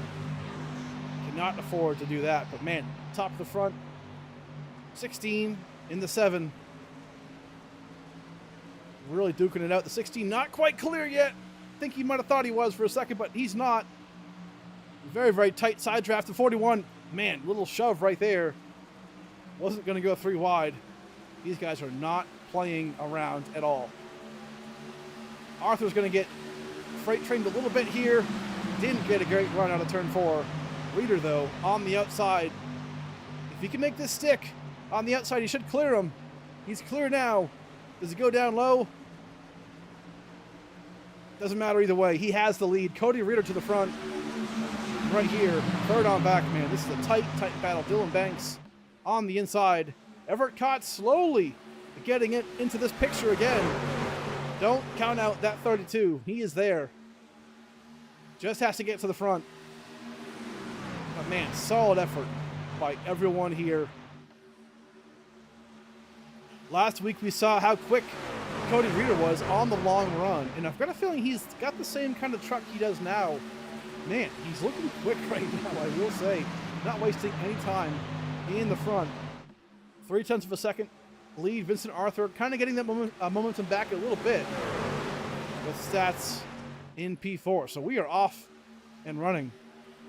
Cannot afford to do that. But man, top of the front, 16 in the 7. Really duking it out. The 16 not quite clear yet. I think he might have thought he was for a second, but he's not. Very, very tight side draft to 41. Man, little shove right there. Wasn't going to go 3 wide. These guys are not playing around at all. Arthur's going to get freight trained a little bit here. Didn't get a great run out of turn 4. Reeder, though, on the outside. If he can make this stick on the outside, he should clear him. He's clear now. Does he go down low? Doesn't matter either way. He has the lead. Cody Reeder to the front. Right here, third on back, man. This is a tight, tight battle. Dylan Banks on the inside. Everett Cott slowly getting it into this picture again. Don't count out that 32. He is there. Just has to get to the front. But man, solid effort by everyone here. Last week we saw how quick Cody Reeder was on the long run. And I've got a feeling he's got the same kind of truck he does now. Man, he's looking quick right now, I will say. Not wasting any time in the front. 0.3 of a second lead. Vincent Arthur kind of getting that momentum back a little bit. With Stats in P4. So we are off and running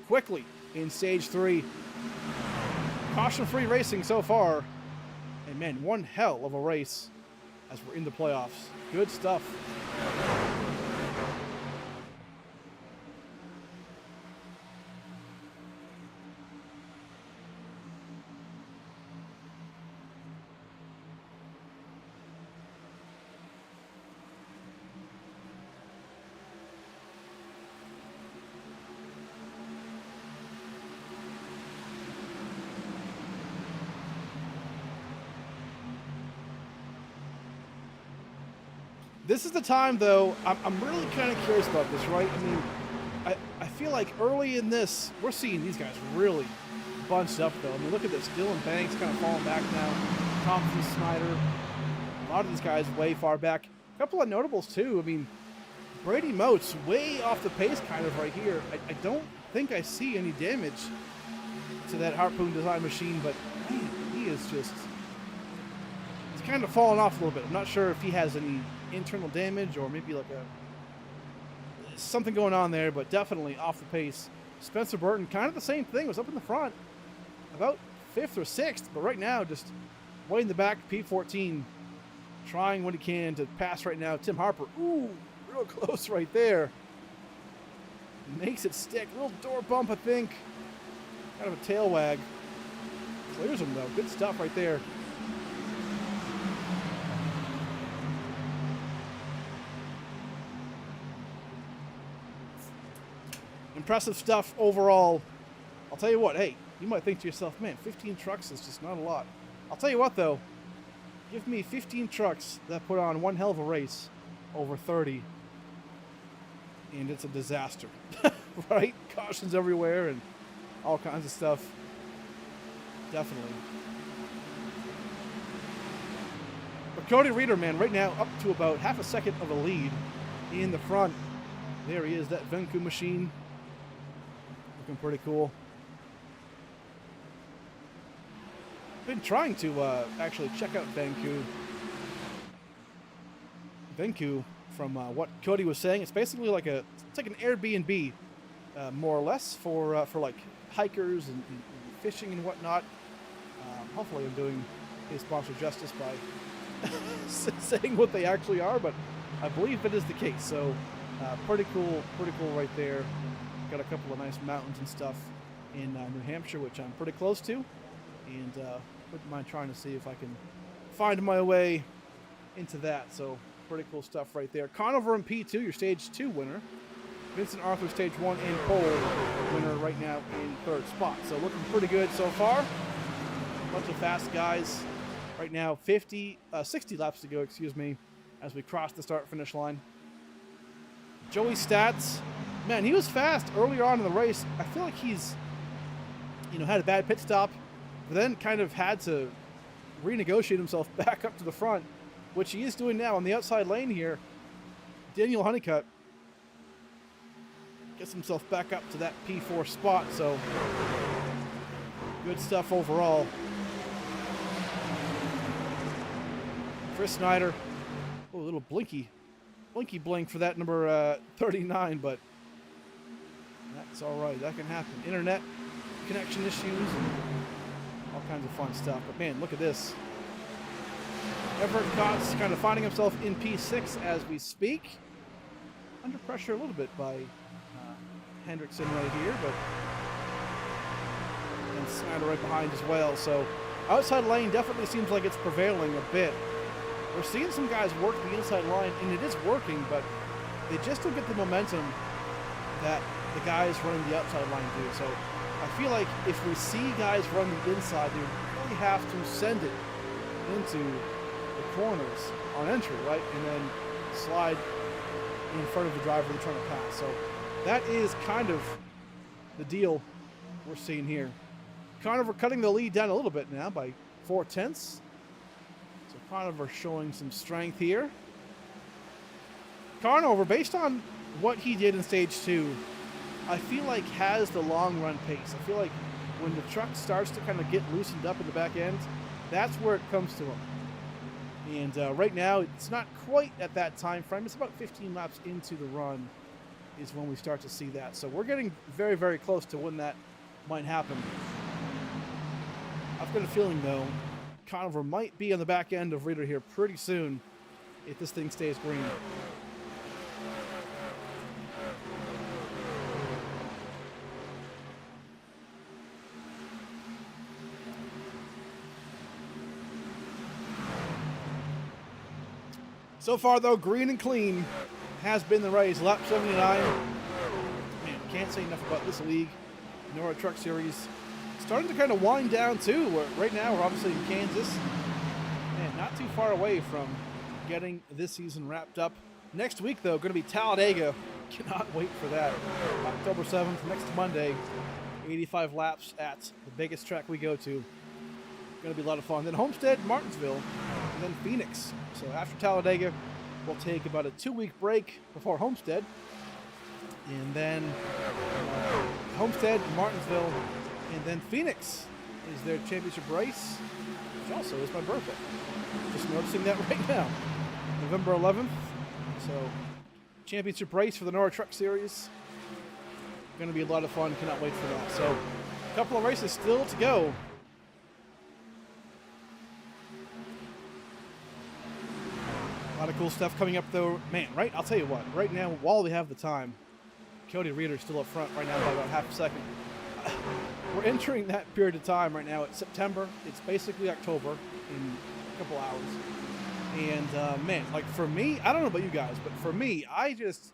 quickly in stage 3. Caution-free racing so far. And man, one hell of a race as we're in the playoffs. Good stuff. This is the time, though, I'm really kind of curious about this, right? I mean, I feel like early in this, we're seeing these guys really bunched up, though. I mean, look at this. Dylan Banks kind of falling back now. Thompson, Snyder. A lot of these guys way far back. A couple of notables, too. I mean, Brady Moats way off the pace kind of right here. I don't think I see any damage to that Harpoon design machine, but man, he is just... He's kind of fallen off a little bit. I'm not sure if he has any internal damage or maybe like something going on there, but definitely off the pace. Spencer Burton, kind of the same thing, was up in the front, about 5th or 6th, but right now just way in the back, P14, trying what he can to pass right now. Tim Harper, ooh, real close right there. Makes it stick, little door bump, I think. Kind of a tail wag. Clears him though, good stuff right there. Impressive stuff overall. I'll tell you what, hey, you might think to yourself, man, 15 trucks is just not a lot. I'll tell you what, though, give me 15 trucks that put on one hell of a race over 30, and it's a disaster, right? Cautions everywhere and all kinds of stuff. Definitely. But Cody Reeder, man, right now up to about half a second of a lead in the front. There he is, that Venku machine. Looking pretty cool. Been trying to actually check out Venku. Venku, from what Cody was saying, it's basically like it's like an Airbnb, more or less, for like hikers and fishing and whatnot. Hopefully, I'm doing his sponsor justice by saying what they actually are, but I believe it is the case. So, pretty cool right there. Got a couple of nice mountains and stuff in New Hampshire, which I'm pretty close to, and wouldn't mind trying to see if I can find my way into that. So pretty cool stuff right there. Conover in P2, your stage 2 winner. Vincent Arthur, stage 1 and pole winner right now in 3rd spot. So looking pretty good so far. Bunch of fast guys right now. 60 laps to go, excuse me, as we cross the start-finish line. Joey Stats. Man, he was fast earlier on in the race. I feel like he's, had a bad pit stop, but then kind of had to renegotiate himself back up to the front, which he is doing now on the outside lane here. Daniel Honeycutt gets himself back up to that P4 spot, so good stuff overall. Chris Snyder, a little blinky blink for that number 39, but that's all right. That can happen. Internet connection issues and all kinds of fun stuff. But man, look at this. Everett Cott's kind of finding himself in P6 as we speak. Under pressure a little bit by Hendrickson right here, but and Snyder right behind as well. So outside lane definitely seems like it's prevailing a bit. We're seeing some guys work the inside line, and it is working, but they just don't get the momentum that the guys running the outside line do. So I feel like if we see guys run the inside, they really have to send it into the corners on entry, right? And then slide in front of the driver they're trying to pass. So that is kind of the deal we're seeing here. Conover cutting the lead down a little bit now by 0.4. So Conover showing some strength here. Conover, based on what he did in stage 2, I feel like has the long run pace. I feel like when the truck starts to kind of get loosened up in the back end, that's where it comes to him. And right now, it's not quite at that time frame. It's about 15 laps into the run is when we start to see that. So we're getting very, very close to when that might happen. I've got a feeling, though, Conover might be on the back end of Reader here pretty soon if this thing stays green. So far, though, green and clean has been the race. Lap 79. Man, can't say enough about this league. NORA Truck Series. Starting to kind of wind down, too. Right now, we're obviously in Kansas. Man, not too far away from getting this season wrapped up. Next week, though, going to be Talladega. Cannot wait for that. October 7th, next Monday. 85 laps at the biggest track we go to. Going to be a lot of fun. Then Homestead, Martinsville, and then Phoenix. So after Talladega, we'll take about a 2-week break before Homestead. And then Homestead, Martinsville, and then Phoenix is their championship race, which also is my birthday. Just noticing that right now. November 11th. So championship race for the NORA Truck Series. Going to be a lot of fun. Cannot wait for that. So a couple of races still to go. A lot of cool stuff coming up, though. Man, right? I'll tell you what. Right now, while we have the time, Cody Reeder's still up front right now by about half a second. We're entering that period of time right now. It's September. It's basically October in a couple hours. And, man, like for me, I don't know about you guys, but for me, I just,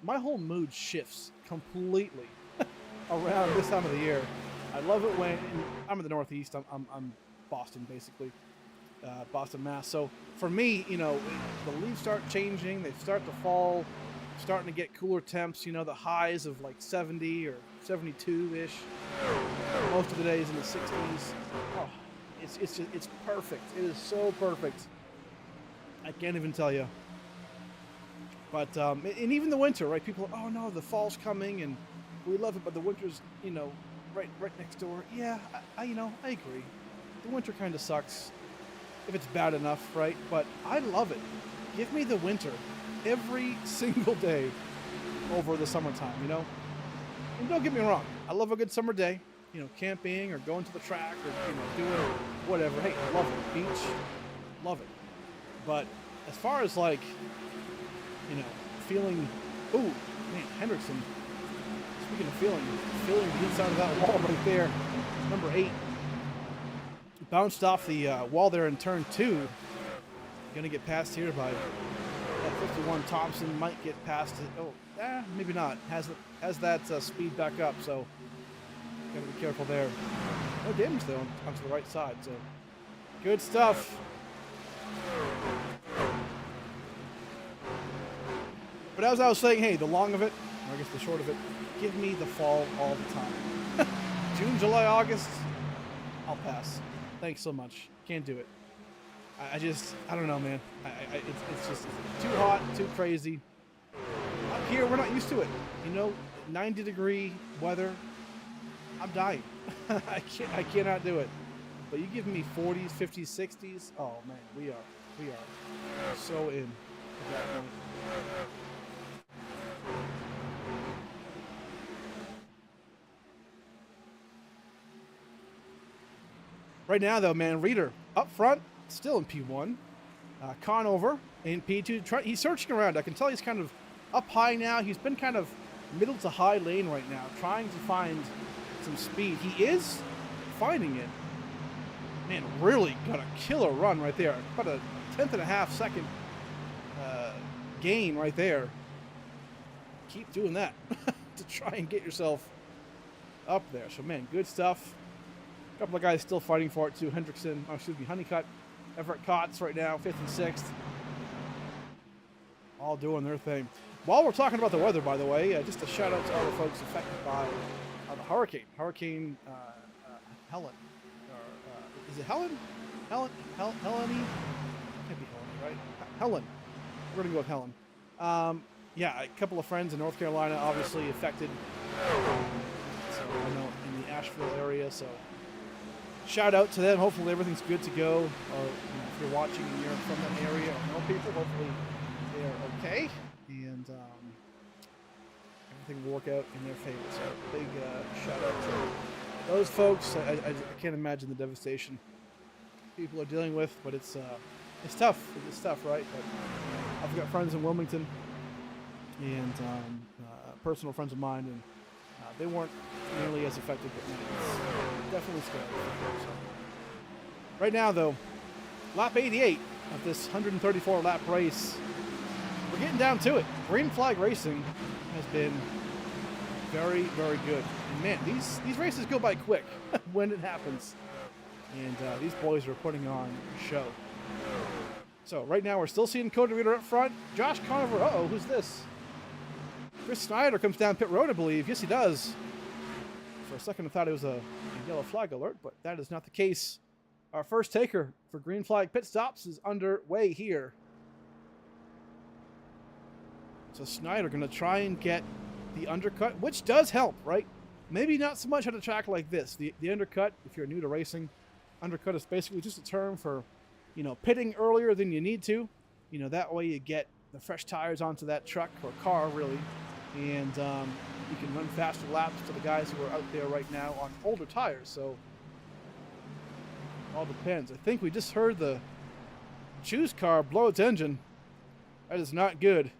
my whole mood shifts completely around this time of the year. I love it when, I'm in the Northeast. I'm Boston, basically. Boston, Mass. So for me, you know, the leaves start changing. They start to fall, starting to get cooler temps. You know, the highs of like 70 or 72-ish. Most of the days in the 60s. Oh, it's perfect. It is so perfect. I can't even tell you. But and even the winter, right? People, oh no, the fall's coming and we love it, but the winter's, you know, right next door. Yeah, I agree. The winter kind of sucks. If it's bad enough, right? But I love it. Give me the winter every single day over the summertime, you know? And don't get me wrong, I love a good summer day, you know, camping or going to the track or, you know, doing whatever. Hey, I love it. Beach, love it. But as far as like, you know, feeling, ooh, man, Hendrickson, speaking of feeling the inside of that wall right there, number 8. Bounced off the wall there in turn 2. Gonna get passed here by that 51 Thompson. Might get past it. Oh, maybe not. Has that speed back up, so gotta be careful there. No damage though onto the right side, so good stuff. But as I was saying, hey, the long of it, or I guess the short of it, give me the fall all the time. June, July, August, I'll pass. Thanks so much. Can't do it. I don't know, man. It's just too hot, too crazy. Up here, we're not used to it. You know, 90-degree weather. I'm dying. I cannot do it. But you give me 40s, 50s, 60s. Oh man, we are so in at that point. Right now, though, man, Reeder up front, still in P1. Conover in P2. He's searching around. I can tell he's kind of up high now. He's been kind of middle to high lane right now, trying to find some speed. He is finding it. Man, really got a killer run right there. About a 10.5 second gain right there. Keep doing that to try and get yourself up there. So, man, good stuff. A couple of guys still fighting for it, too. Honeycutt, Everett Kotz right now, 5th and 6th. All doing their thing. While we're talking about the weather, by the way, just a shout out to all the folks affected by the hurricane. Hurricane Helen. Is it Helen? Helene? Can't be Helen, right? Helen. We're going to go with Helen. Yeah, a couple of friends in North Carolina obviously affected. So I know in the Asheville area, so shout out to them. Hopefully everything's good to go. Or if you're watching and you're from that area or know people, hopefully they're okay. And everything will work out in their favor. So big shout out to those folks. I can't imagine the devastation people are dealing with, but it's tough. It's tough, right? But I've got friends in Wilmington and personal friends of mine, and they weren't nearly as affected, but man, it's definitely scary. So, right now, though, lap 88 of this 134 lap race, we're getting down to it. Green flag racing has been very, very good. And man, these races go by quick when it happens. And these boys are putting on a show. So right now we're still seeing Cody Reader up front. Josh Conover, uh-oh, who's this? Chris Snyder comes down pit road, I believe. Yes, he does. For a second I thought it was a yellow flag alert, but that is not the case. Our first taker for green flag pit stops is underway here. So Snyder going to try and get the undercut, which does help, right? Maybe not so much at a track like this. The undercut, if you're new to racing, undercut is basically just a term for, pitting earlier than you need to. That way you get the fresh tires onto that truck or car, really. And you can run faster laps to the guys who are out there right now on older tires. So all depends. I think we just heard the Choose car blow its engine. That is not good.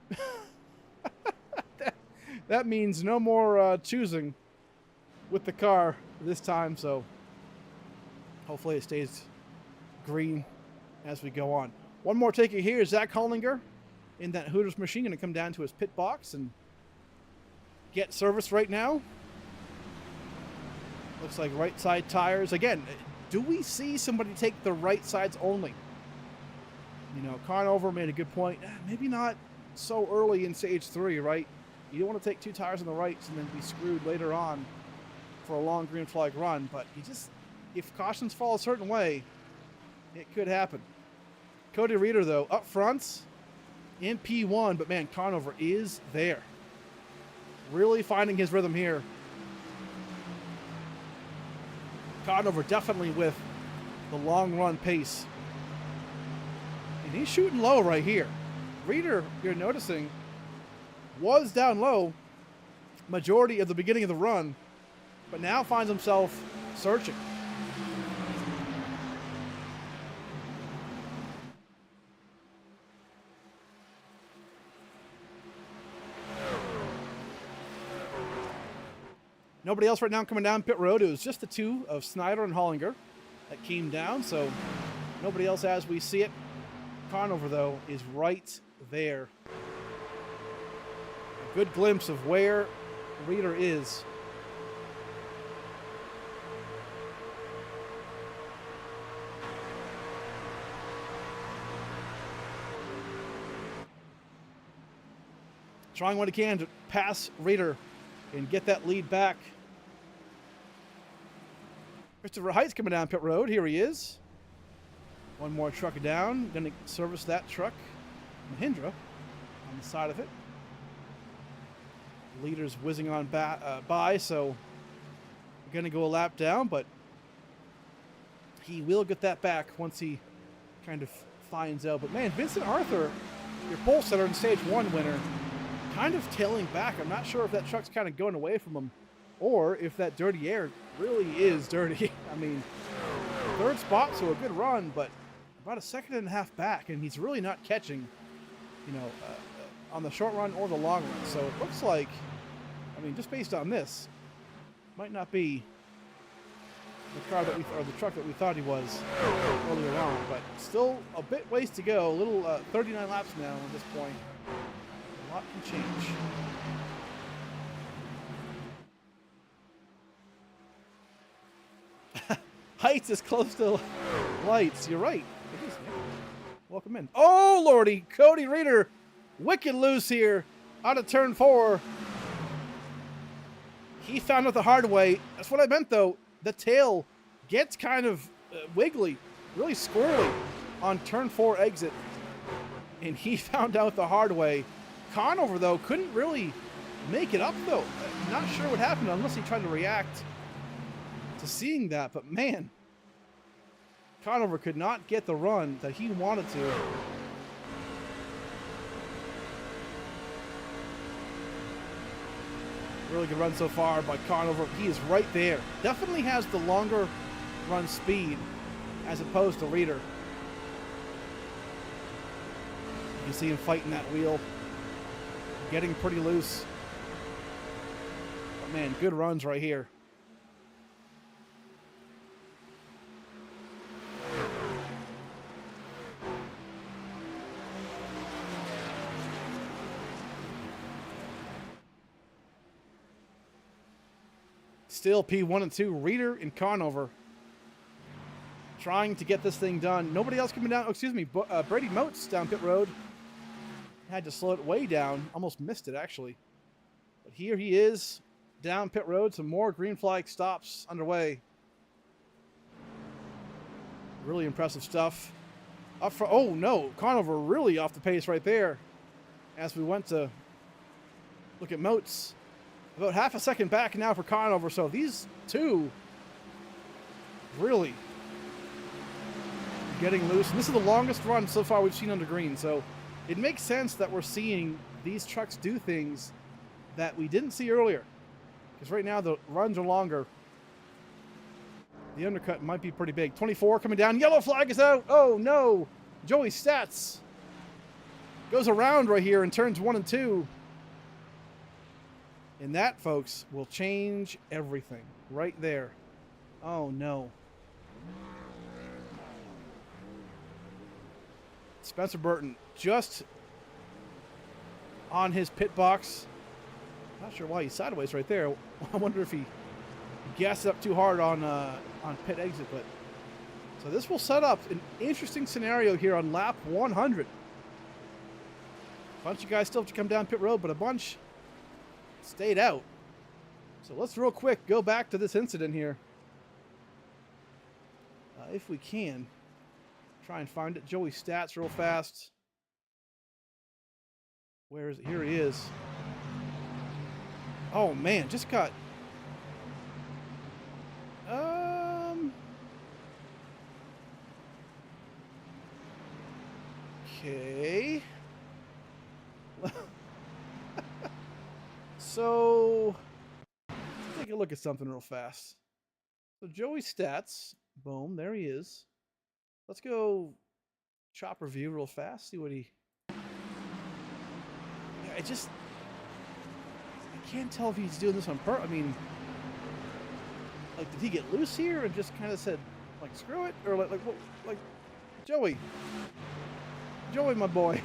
that means no more choosing with the car this time. So hopefully it stays green as we go on. One more taker here is Zach Hollinger in that Hooters machine, going to come down to his pit box and get service right now. Looks like right side tires. Again, do we see somebody take the right sides only? Conover made a good point. Maybe not so early in stage 3, right? You don't want to take 2 tires on the rights and then be screwed later on for a long green flag run. But if cautions fall a certain way, it could happen. Cody Reader, though, up front in P1, but man, Conover is there. Really finding his rhythm here. Conover definitely with the long run pace. And he's shooting low right here. Reader, you're noticing, was down low majority of the beginning of the run, but now finds himself searching. Nobody else right now coming down pit road. It was just the two of Snyder and Hollinger that came down, so nobody else as we see it. Conover, though, is right there. A good glimpse of where Reader is. Trying what he can to pass Reader and get that lead back. Christopher Heights coming down pit road. Here he is. One more truck down. Going to service that truck. Mahindra on the side of it. Leader's whizzing on by, so we're going to go a lap down, but he will get that back once he kind of finds out. But man, Vincent Arthur, your pole setter and stage 1 winner, kind of tailing back. I'm not sure if that truck's kind of going away from him or if that dirty air really is dirty. I mean, 3rd spot, so a good run, but about a 2.5 seconds back, and he's really not catching, on the short run or the long run. So it looks like, just based on this, might not be the car that or the truck that we thought he was earlier on, but still a bit ways to go. A little 39 laps now at this point. A lot can change. Heights is close to lights. You're right. It is, man. Welcome in. Oh, Lordy. Cody Reader. Wicked loose here. Out of turn 4. He found it the hard way. That's what I meant, though. The tail gets kind of wiggly. Really squirrely on turn 4 exit. And he found out the hard way. Conover, though, couldn't really make it up, though. Not sure what happened unless he tried to react to seeing that, but man, Conover could not get the run that he wanted to. Really good run so far by Conover. He is right there. Definitely has the longer run speed as opposed to Reeder. You can see him fighting that wheel. Getting pretty loose. But man, good runs right here. Still P1 and 2, Reeder and Conover trying to get this thing done. Nobody else coming down. Oh, excuse me, Brady Moats down pit road. Had to slow it way down. Almost missed it, actually. But here he is down pit road. Some more green flag stops underway. Really impressive stuff. Up for, oh no, Conover really off the pace right there as we went to look at Moats. About half a second back now for Conover. So these two really getting loose. And this is the longest run so far we've seen under green. So it makes sense that we're seeing these trucks do things that we didn't see earlier. Because right now the runs are longer. The undercut might be pretty big. 24 coming down. Yellow flag is out. Oh no. Joey Stats goes around right here and turns 1 and 2. And that, folks, will change everything right there. Oh, no. Spencer Burton just on his pit box. Not sure why he's sideways right there. I wonder if he gassed up too hard on pit exit. But so this will set up an interesting scenario here on lap 100. A bunch of guys still have to come down pit road, but a bunch stayed out. So let's real quick go back to this incident here. If we can. Try and find it. Joey Stats real fast. Where is it? Here he is. Oh man, just got... Okay. So, let's take a look at something real fast. So Joey Stats, boom, there he is. Let's go chopper view real fast, see what he... Yeah, I can't tell if he's doing this on purpose. I mean, like, did he get loose here and just kind of said, like, screw it? Or like Joey, my boy.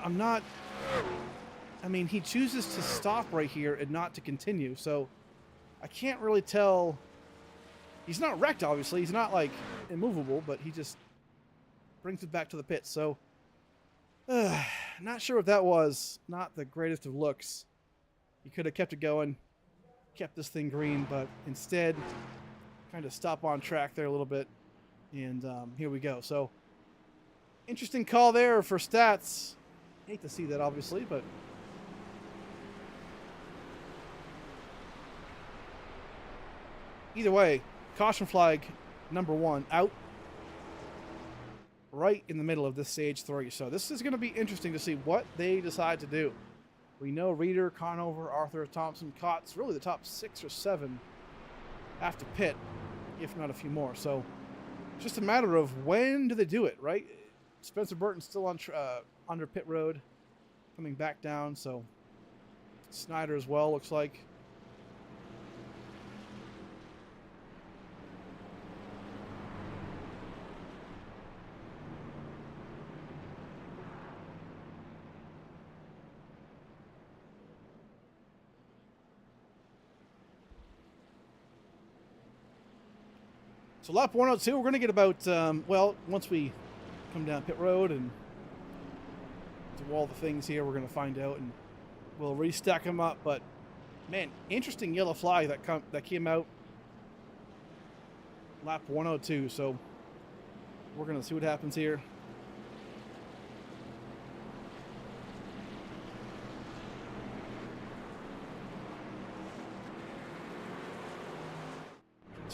I'm not... I mean, he chooses to stop right here and not to continue, so I can't really tell. He's not wrecked, obviously. He's not, like, immovable, but he just brings it back to the pit. So, not sure what that was. Not the greatest of looks. He could have kept it going, kept this thing green, but instead kind of stop on track there a little bit. And here we go. So, interesting call there for Stats. Hate to see that, obviously, but either way, caution flag number 1 out right in the middle of this stage 3. So this is going to be interesting to see what they decide to do. We know Reeder, Conover, Arthur, Thompson, Kotz, really the top 6 or 7 have to pit, if not a few more. So it's just a matter of when do they do it, right? Spencer Burton's still on under pit road, coming back down, so Snyder as well, looks like. So lap 102, we're going to get about, well, once we come down pit road and do all the things here, we're going to find out, and we'll restack them up. But man, interesting yellow flag that came out lap 102. So we're going to see what happens here.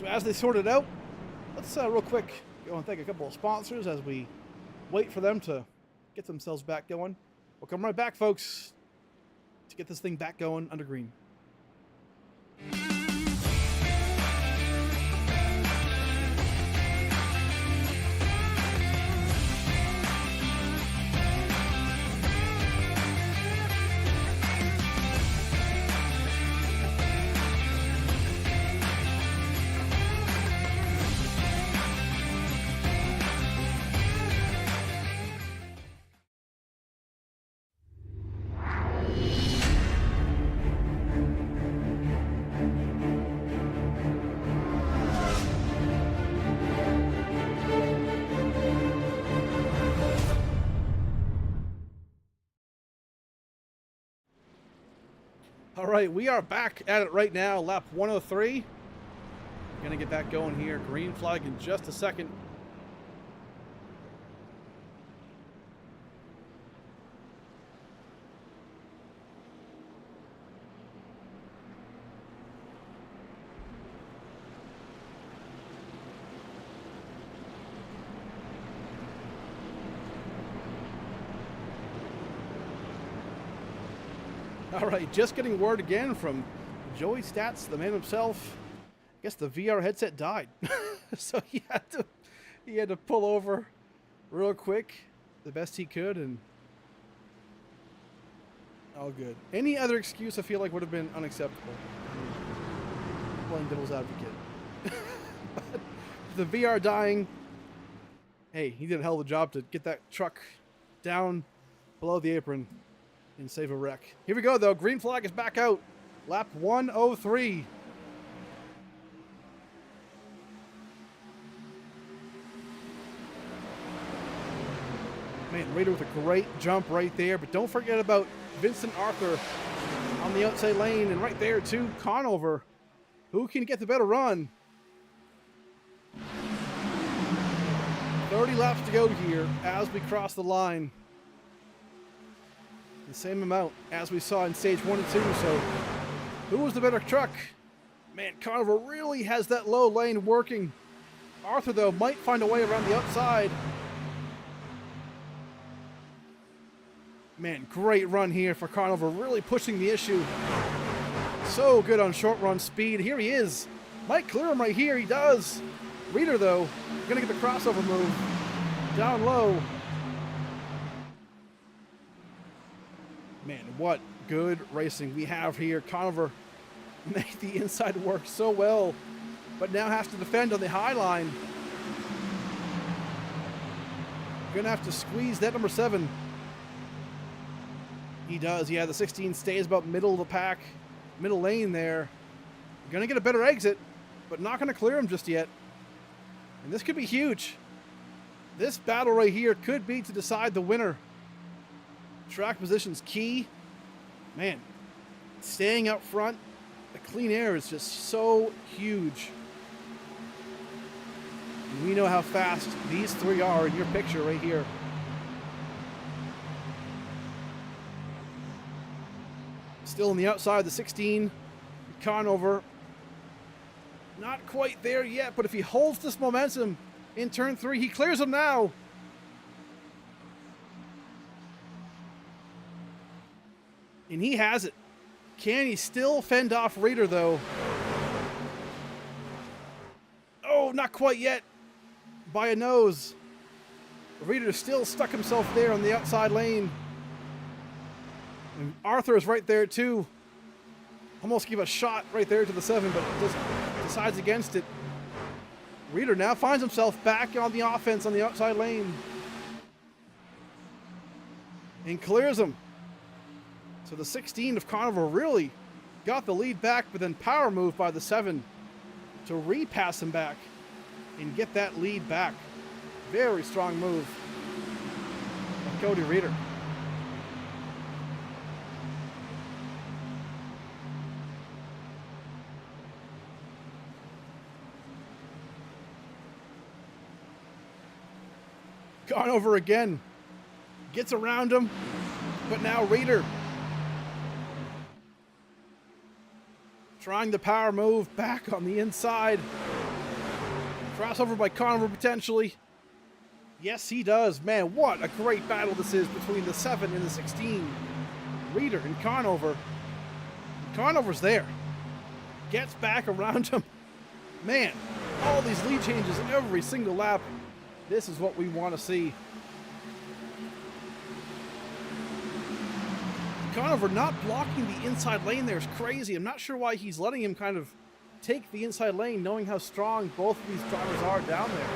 So as they sort it out, let's real quick go and thank a couple of sponsors as we wait for them to get themselves back going. We'll come right back, folks, to get this thing back going under green. All right, we are back at it right now, lap 103. Gonna get back going here. Green flag in just a second. All right, just getting word again from Joey Stats, the man himself. I guess the VR headset died, so he had to pull over real quick, the best he could, and all good. Any other excuse I feel like would have been unacceptable. Playing devil's advocate. But the VR dying, hey, he did a hell of a job to get that truck down below the apron and save a wreck. Here we go, though. Green flag is back out. Lap 103. Man, Raider with a great jump right there. But don't forget about Vincent Arthur on the outside lane. And right there, too, Conover. Who can get the better run? 30 laps to go here as we cross the line. The same amount as we saw in stage 1 and 2. So who was the better truck? Man, Conover really has that low lane working. Arthur, though, might find a way around the outside. Man, great run here for Conover, really pushing the issue. So good on short run speed. Here he is. Might clear him right here. He does. Reader, though, gonna get the crossover move. Down low. Man, what good racing we have here. Conover made the inside work so well, but now has to defend on the high line. Gonna have to squeeze that number 7. He does, yeah, the 16 stays about middle of the pack, middle lane there. Gonna get a better exit, but not gonna clear him just yet. And this could be huge. This battle right here could be to decide the winner. Track position's key. Man, staying out front, the clean air is just so huge. And we know how fast these three are in your picture right here. Still on the outside, the 16, Conover. Not quite there yet, but if he holds this momentum in turn 3, he clears him now. And he has it. Can he still fend off Raider, though? Oh, not quite yet. By a nose. Raider still stuck himself there on the outside lane. And Arthur is right there, too. Almost give a shot right there to the 7, but just decides against it. Raider now finds himself back on the offense on the outside lane. And clears him. So the 16 of Conover really got the lead back, but then power move by the 7 to repass him back and get that lead back. Very strong move by Cody Reeder. Conover again. Gets around him, but now Reeder trying the power move back on the inside. Crossover by Conover potentially. Yes, he does. Man, what a great battle this is between the 7 and the 16. Reader and Conover. Conover's there. Gets back around him. Man, all these lead changes every single lap. This is what we want to see. Conover not blocking the inside lane there is crazy. I'm not sure why he's letting him kind of take the inside lane, knowing how strong both of these drivers are down there.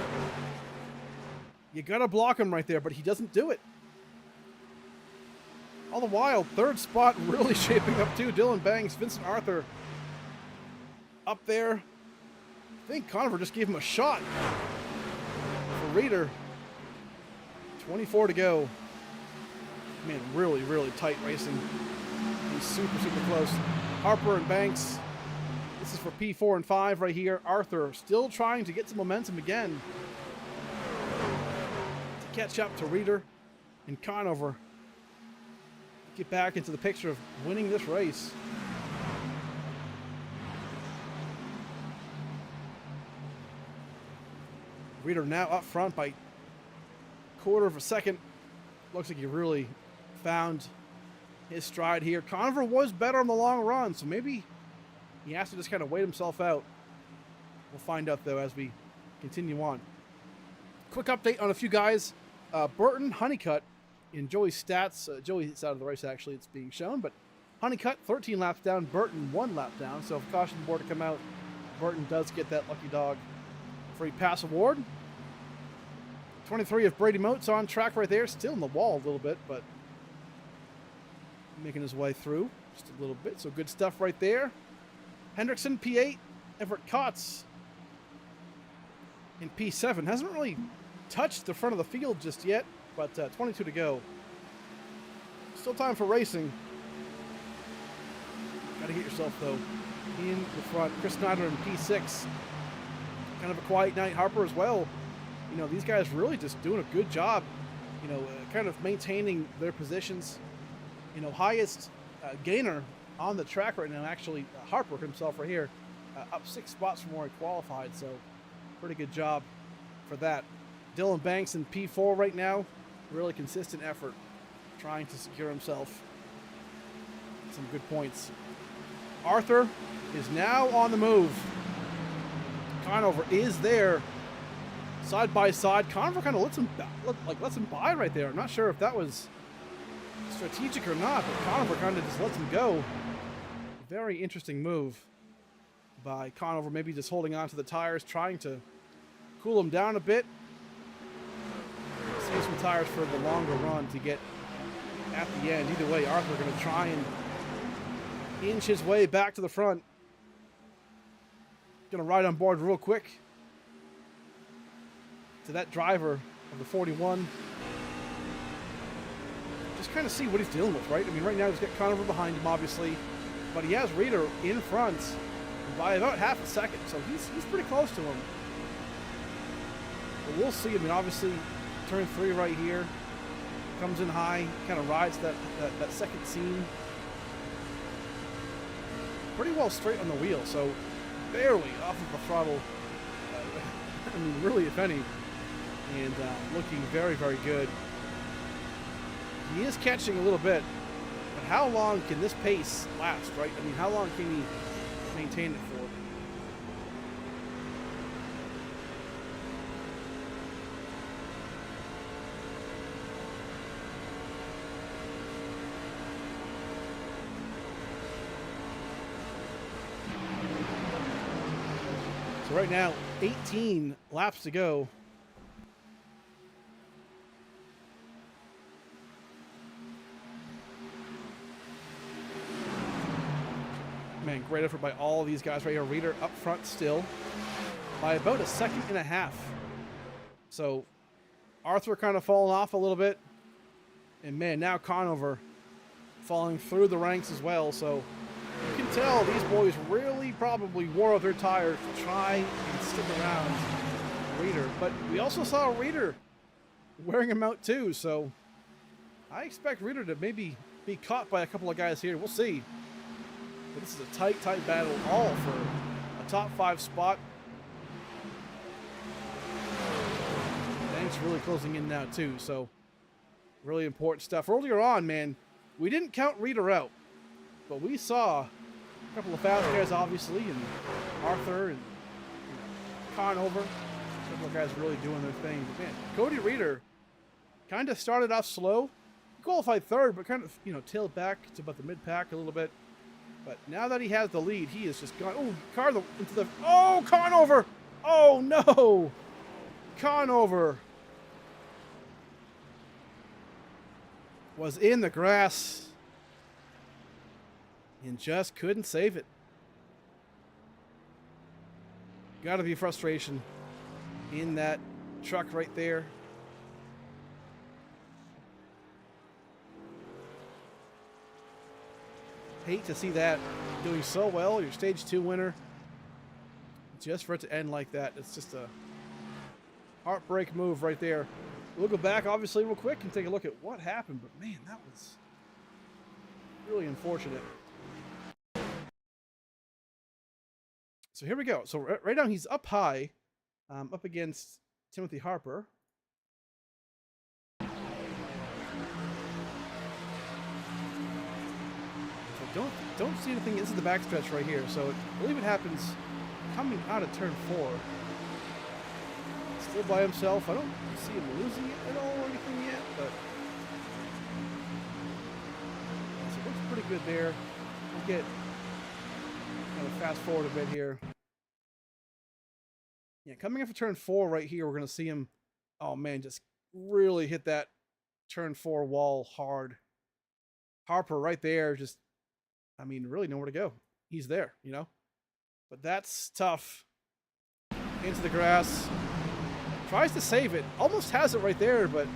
You gotta block him right there, but he doesn't do it. All the while, third spot really shaping up too. Dylan Banks, Vincent Arthur up there. I think Conover just gave him a shot. For Reader, 24 to go. Man, really, really tight racing. He's super, super close. Harper and Banks. This is for P4 and 5 right here. Arthur still trying to get some momentum again. To catch up to Reader and Conover. Get back into the picture of winning this race. Reader now up front by quarter of a second. Looks like he really found his stride here. Conover was better in the long run, so maybe he has to just kind of wait himself out. We'll find out, though, as we continue on. Quick update on a few guys. Burton, Honeycutt, in Joey's stats. Joey's out of the race, actually, it's being shown, but Honeycutt, 13 laps down. Burton, 1 lap down. So if caution board to come out, Burton does get that lucky dog free pass award. 23 of Brady Mote's on track right there. Still in the wall a little bit, but making his way through just a little bit. So good stuff right there. Hendrickson, P8. Everett Kotz in P7. Hasn't really touched the front of the field just yet, but 22 to go. Still time for racing. Got to get yourself, though, in the front. Chris Snyder in P6. Kind of a quiet night. Harper as well. You know, these guys really just doing a good job, you know, kind of maintaining their positions. You know, highest gainer on the track right now, actually, Harper himself right here, up 6 spots from where he qualified, so pretty good job for that. Dylan Banks in P4 right now, really consistent effort, trying to secure himself some good points. Arthur is now on the move. Conover is there, side by side. Conover kind of lets him by right there. I'm not sure if that was strategic or not, but Conover kind of just lets him go. Very interesting move by Conover, maybe just holding on to the tires, trying to cool him down a bit. Save some tires for the longer run to get at the end. Either way, Arthur going to try and inch his way back to the front. Going to ride on board real quick to that driver of the 41. Just kind of see what he's dealing with, right? I mean, right now he's got Conover behind him, obviously, but he has Reader in front by about half a second, so he's pretty close to him. But we'll see. I mean, obviously, turn 3 right here. Comes in high, kind of rides that second seam. Pretty well straight on the wheel, so barely off of the throttle. I mean, really, if any. And looking very, very good. He is catching a little bit, but how long can this pace last, right? I mean, how long can he maintain it for? So right now, 18 laps to go. Man, great effort by all of these guys right here. Reader up front still by about a second and a half. So Arthur kind of falling off a little bit. And man, now Conover falling through the ranks as well. So you can tell these boys really probably wore out their tires to try and stick around Reader. But we also saw Reader wearing him out too. So I expect Reader to maybe be caught by a couple of guys here. We'll see. But this is a tight, tight battle, all for a top 5 spot. that's really closing in now too. So really important stuff. Earlier on, man, we didn't count Reader out, but we saw a couple of fast guys, obviously, and Arthur and Conover. A couple of guys really doing their thing. But man, Cody Reader kind of started off slow. He qualified third, but kind of, tailed back to about the mid-pack a little bit. But now that he has the lead, he has just gone. Oh, into the. Oh, Conover! Oh, no! Conover was in the grass and just couldn't save it. Gotta be frustration in that truck right there. Hate to see that doing so well. Your stage 2 winner. Just for it to end like that. It's just a heartbreak move right there. We'll go back, obviously, real quick and take a look at what happened. But, man, that was really unfortunate. So here we go. So right now he's up high, up against Timothy Harper. So don't see anything. This is the backstretch right here. So I believe it happens coming out of turn 4. Still by himself. I don't see him losing it at all or anything yet, but so it looks pretty good there. We'll get fast forward a bit here. Yeah, coming up for turn 4 right here, we're going to see him, oh man, just really hit that turn 4 wall hard. Harper right there, just, really nowhere to go. He's there, But that's tough. Into the grass. Tries to save it. Almost has it right there, but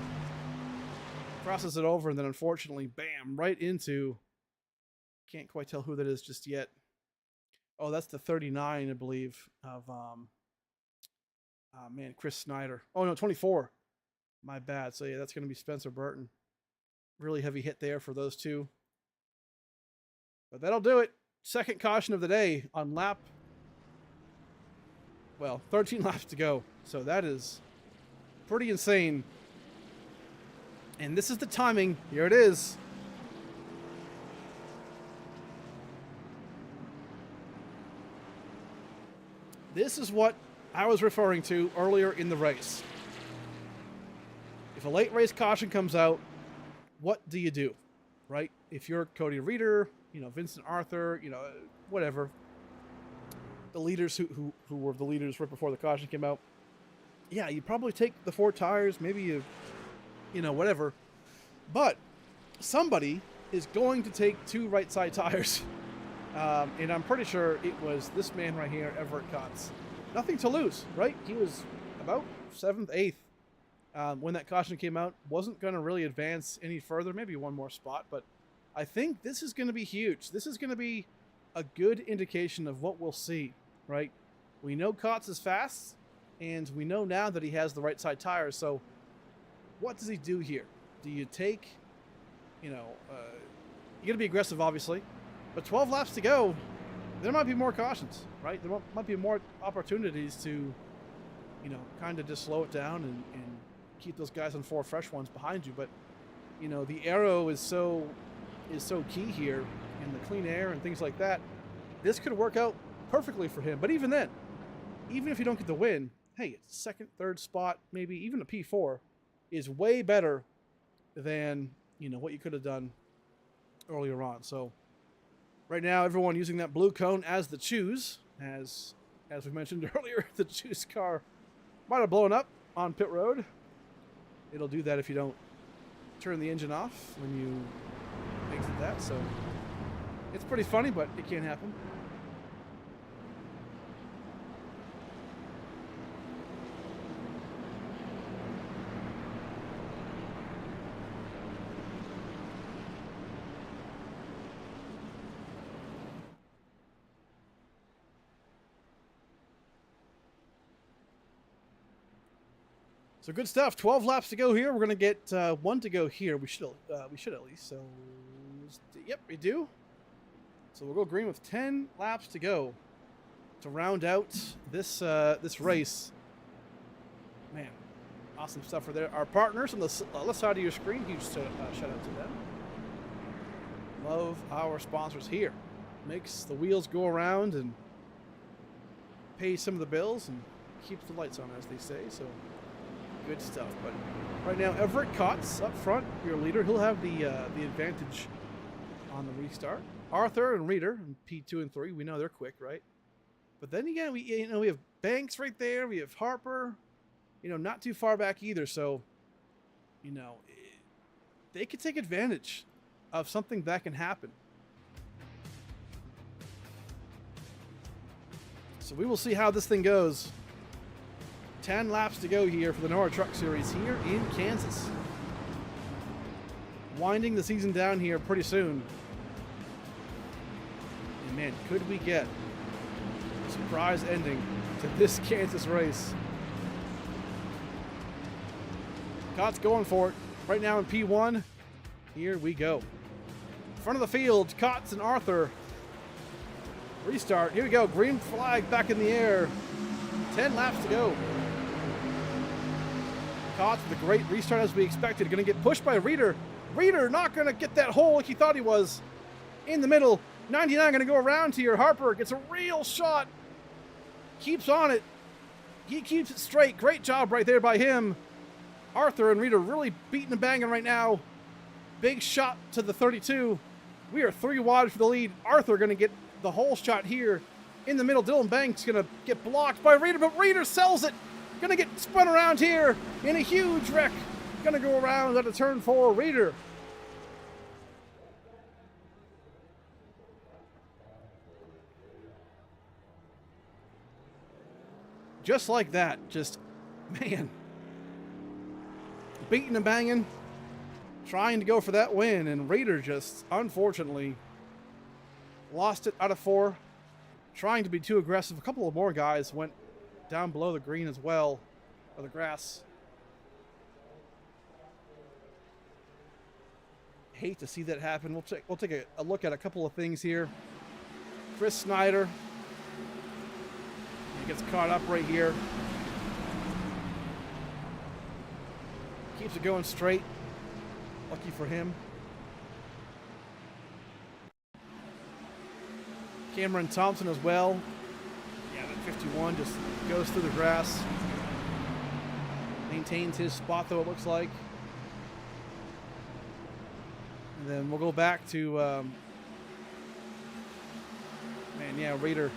crosses it over, and then unfortunately, bam, right into, can't quite tell who that is just yet. Oh, that's the 39, I believe, of, Chris Snyder. Oh, no, 24. My bad. So, yeah, that's going to be Spencer Burton. Really heavy hit there for those two. But that'll do it. Second caution of the day on 13 laps to go. So that is pretty insane. And this is the timing. Here it is. This is what I was referring to earlier in the race. If a late race caution comes out, what do you do, right? If you're Cody Reader, Vincent Arthur, whatever, the leaders who were the leaders right before the caution came out, yeah, you probably take the 4 tires, maybe you whatever, but somebody is going to take 2 right side tires. And I'm pretty sure it was this man right here, Everett Kotz. Nothing to lose, right? He was about 7th, 8th when that caution came out. Wasn't going to really advance any further, maybe one more spot, but I think this is going to be huge. This is going to be a good indication of what we'll see, right? We know Kotz is fast, and we know now that he has the right side tires, so what does he do here? Do you take, you got to be aggressive, obviously. But 12 laps to go, there might be more cautions, right? There might be more opportunities to, kind of just slow it down and keep those guys on 4 fresh ones behind you. But, the aero is so key here, and the clean air and things like that. This could work out perfectly for him. But even then, even if you don't get the win, hey, it's 2nd, 3rd spot, maybe even a P4 is way better than, what you could have done earlier on. So, right now, everyone using that blue cone as the choose. As we mentioned earlier, the choose car might have blown up on pit road. It'll do that if you don't turn the engine off when you exit that. So it's pretty funny, but it can happen. So good stuff. 12 laps to go here. We're gonna get 1 to go here. We should at least. So, yep, we do. So we'll go green with 10 laps to go to round out this this race. Man, Awesome stuff for there. Our partners on the left side of your screen, huge shout out to them. Love our sponsors here. Makes the wheels go around and pays some of the bills and keeps the lights on, as they say. So good stuff. But right now, Everett Kotz up front, your leader. He'll have the advantage on the restart. Arthur and Reader in P2 and 3. We know they're quick, right? But then again, we have Banks right there. We have Harper. Not too far back either. So, they could take advantage of something that can happen. So we will see how this thing goes. 10 laps to go here for the NORA Truck Series here in Kansas. Winding the season down here pretty soon. And man, could we get a surprise ending to this Kansas race? Cott's going for it. Right now in P1. Here we go. Front of the field, Kotz and Arthur. Restart. Here we go. Green flag back in the air. 10 laps to go. Kotz with a great restart as we expected. Going to get pushed by Reader. Reader not going to get that hole like he thought he was. In the middle. 99 going to go around here. Harper gets a real shot. Keeps on it. He keeps it straight. Great job right there by him. Arthur and Reader really beating and banging right now. Big shot to the 32. We are 3 wide for the lead. Arthur going to get the whole shot here in the middle. Dylan Banks going to get blocked by Reader, but Reader sells it. Going to get spun around here in a huge wreck. Going to go around at a turn 4. Reader. Just like that. Just, man. Beating and banging. Trying to go for that win, and Reader just, unfortunately, lost it out of 4. Trying to be too aggressive. A couple of more guys went down below the green as well, or the grass. Hate to see that happen. We'll take a look at a couple of things here. Chris Snyder. He gets caught up right here. Keeps it going straight. Lucky for him. Cameron Thompson as well. Yeah, that 51 just goes through the grass. Maintains his spot, though, it looks like. And then we'll go back to, Reader.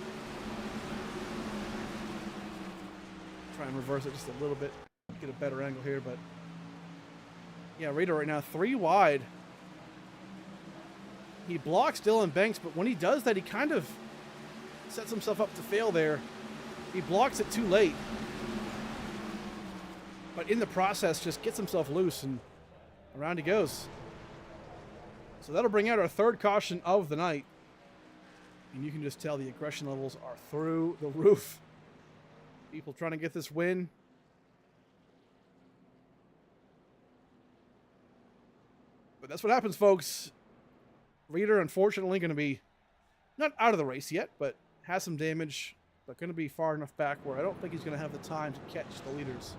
Try and reverse it just a little bit. Get a better angle here, but yeah, Reader right now 3 wide. He blocks Dylan Banks, but when he does that, he kind of sets himself up to fail there. He blocks it too late. But in the process, just gets himself loose, and around he goes. So that'll bring out our 3rd caution of the night. And you can just tell the aggression levels are through the roof. People trying to get this win. But that's what happens, folks. Reader, unfortunately, going to be not out of the race yet, but has some damage, but going to be far enough back where I don't think he's going to have the time to catch the leaders.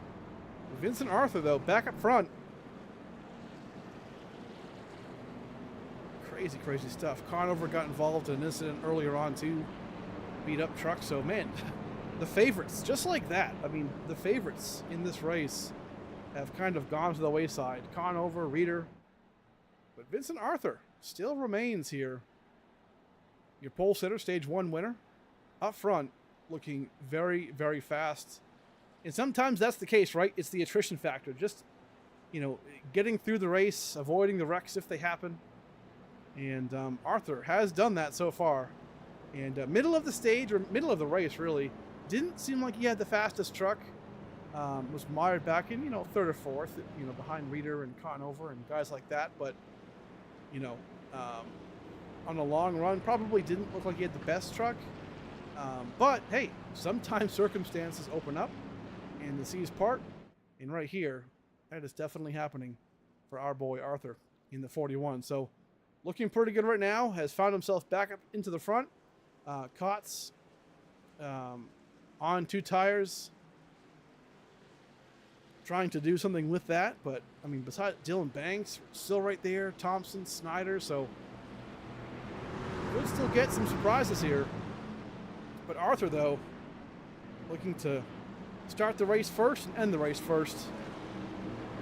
Vincent Arthur, though, back up front. Crazy, crazy stuff. Conover got involved in an incident earlier on, too. Beat up truck. So, man, the favorites, just like that. I mean, the favorites in this race have kind of gone to the wayside. Conover, Reader. But Vincent Arthur still remains here. Your pole sitter, stage 1 winner. Up front, looking very, very fast. And sometimes that's the case, right? It's the attrition factor. Just, getting through the race, avoiding the wrecks if they happen. And Arthur has done that so far. And middle of the stage, or middle of the race, really, didn't seem like he had the fastest truck. Was mired back in, 3rd or 4th, behind Reader and Conover and guys like that. But, on the long run, probably didn't look like he had the best truck. But, hey, sometimes circumstances open up and the seas part. And right here, that is definitely happening for our boy Arthur in the 41. So, looking pretty good right now. Has found himself back up into the front. Kotz on 2 tires. trying to do something with that. But, I mean, besides Dylan Banks, still right there, Thompson, Snyder, so we'll still get some surprises here. But Arthur, though, looking to start the race first and end the race first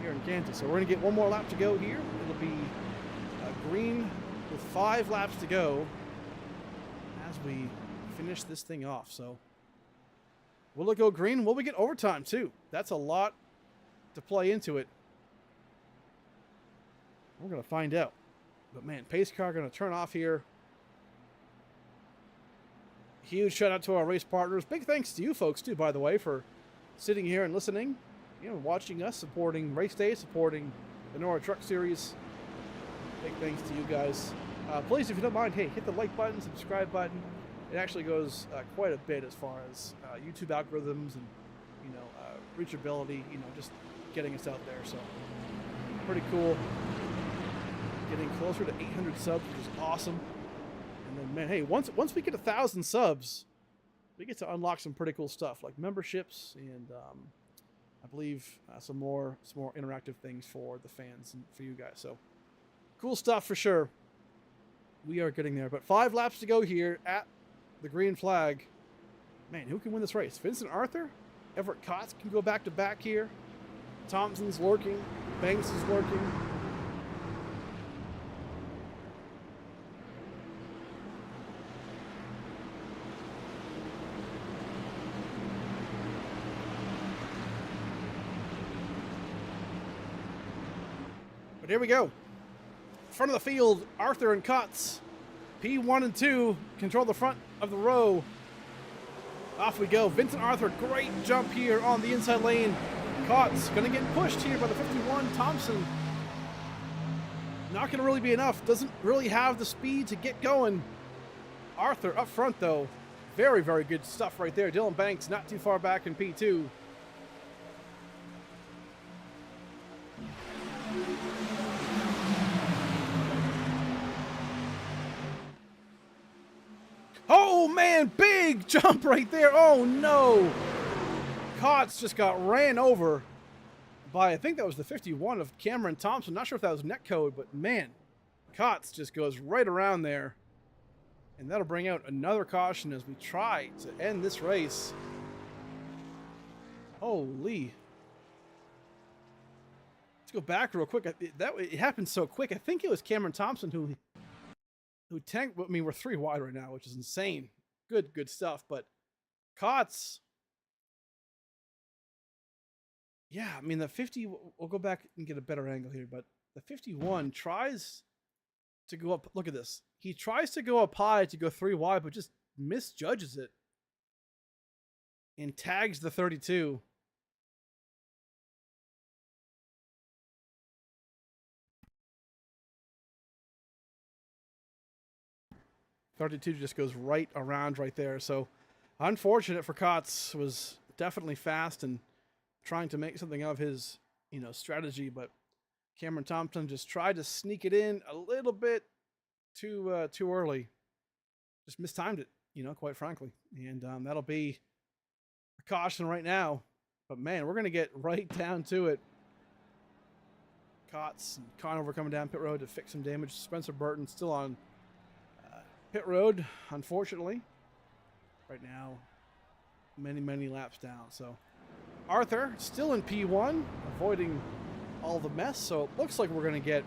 here in Kansas. So we're going to get one more lap to go here. It'll be green with 5 laps to go as we finish this thing off. So will it go green? Will we get overtime too? That's a lot to play into it. We're going to find out. But man, pace car going to turn off here. Huge shout out to our race partners. Big thanks to you folks too, by the way, for sitting here and listening, watching us, supporting Race Day, supporting the NORA Truck Series. Big thanks to you guys. Please, if you don't mind, hey, hit the like button, subscribe button. It actually goes quite a bit as far as YouTube algorithms and reachability. Just getting us out there. So pretty cool. Getting closer to 800 subs, which is awesome. And then, man, hey, once we get 1,000 subs, we get to unlock some pretty cool stuff like memberships and I believe some more interactive things for the fans and for you guys. So cool stuff for sure. We are getting there, but 5 laps to go here at the green flag. Man, who can win this race? Vincent Arthur? Everett Kotz can go back to back here. Thompson's lurking. Banks is lurking. But here we go. Front of the field, Arthur and Kotz. P1 and 2 control the front of the row. Off we go. Vincent Arthur, great jump here on the inside lane. Kotz going to get pushed here by the 51. Thompson, not going to really be enough. Doesn't really have the speed to get going. Arthur up front, though. Very, very good stuff right there. Dylan Banks not too far back in P2. Oh, man, big jump right there. Oh, no. Kotz just got ran over by, I think that was the 51 of Cameron Thompson. Not sure if that was net code, but, man, Kotz just goes right around there. And that'll bring out another caution as we try to end this race. Holy. Let's go back real quick. It happened so quick. I think it was Cameron Thompson who tanked. I mean, we're 3 wide right now, which is insane. Good stuff. But Kotz, yeah, I mean, the 50, we'll go back and get a better angle here, but the 51 tries to go up. Look at this. He tries to go up high to go 3 wide, but just misjudges it and tags the 32. Just goes right around right there. So unfortunate for Kotz. Was definitely fast and trying to make something of his, strategy, but Cameron Thompson just tried to sneak it in a little bit too early. Just mistimed it, quite frankly. And that'll be a caution right now. But man, we're going to get right down to it. Kotz and Conover coming down pit road to fix some damage. Spencer Burton still on pit road, unfortunately. Right now, many laps down. So Arthur still in P1, avoiding all the mess. So it looks like we're going to get,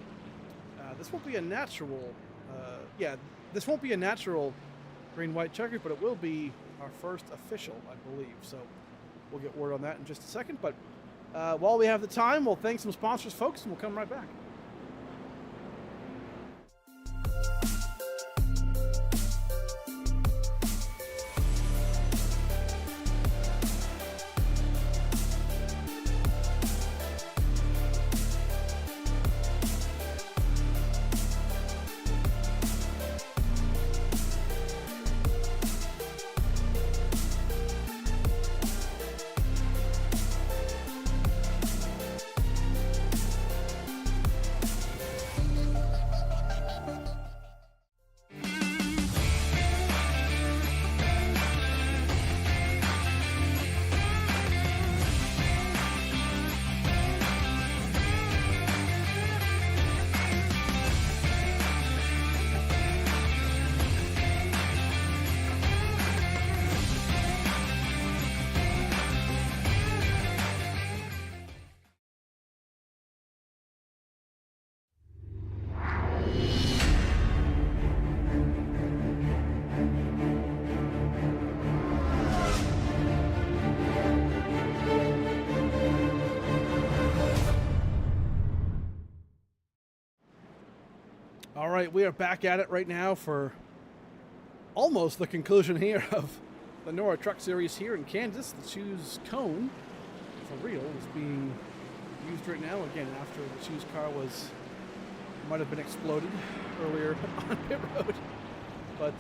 this won't be a natural, this won't be a natural green-white checker, but it will be our first official, I believe. So we'll get word on that in just a second. But while we have the time, we'll thank some sponsors, folks, and we'll come right back. All right, we are back at it right now for almost the conclusion here of the NORA Truck Series here in Kansas. The Choose cone, for real, is being used right now, again, after the Choose car might have been exploded earlier on pit road. But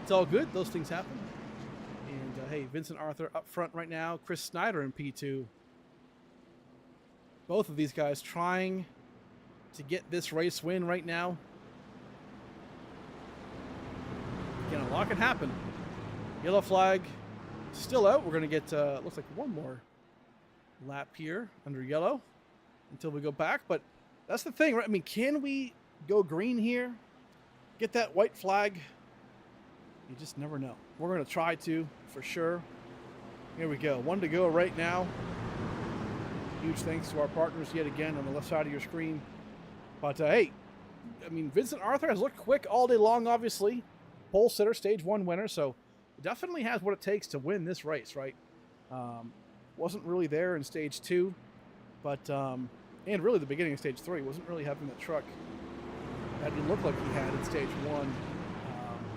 it's all good. Those things happen. And hey, Vincent Arthur up front right now. Chris Snyder in P2. Both of these guys trying to get this race win right now. Again, a lot can happen. Yellow flag still out. We're going to get, looks like one more lap here under yellow until we go back. But that's the thing, right? I mean, can we go green here? Get that white flag? You just never know. We're going to try to, for sure. Here we go. One to go right now. Huge thanks to our partners yet again on the left side of your screen. But hey, I mean, Vincent Arthur has looked quick all day long, obviously. Pole sitter, stage 1 winner, so definitely has what it takes to win this race, right? Wasn't really there in stage 2, but, and really the beginning of stage 3, wasn't really having the truck that he looked like he had in stage 1.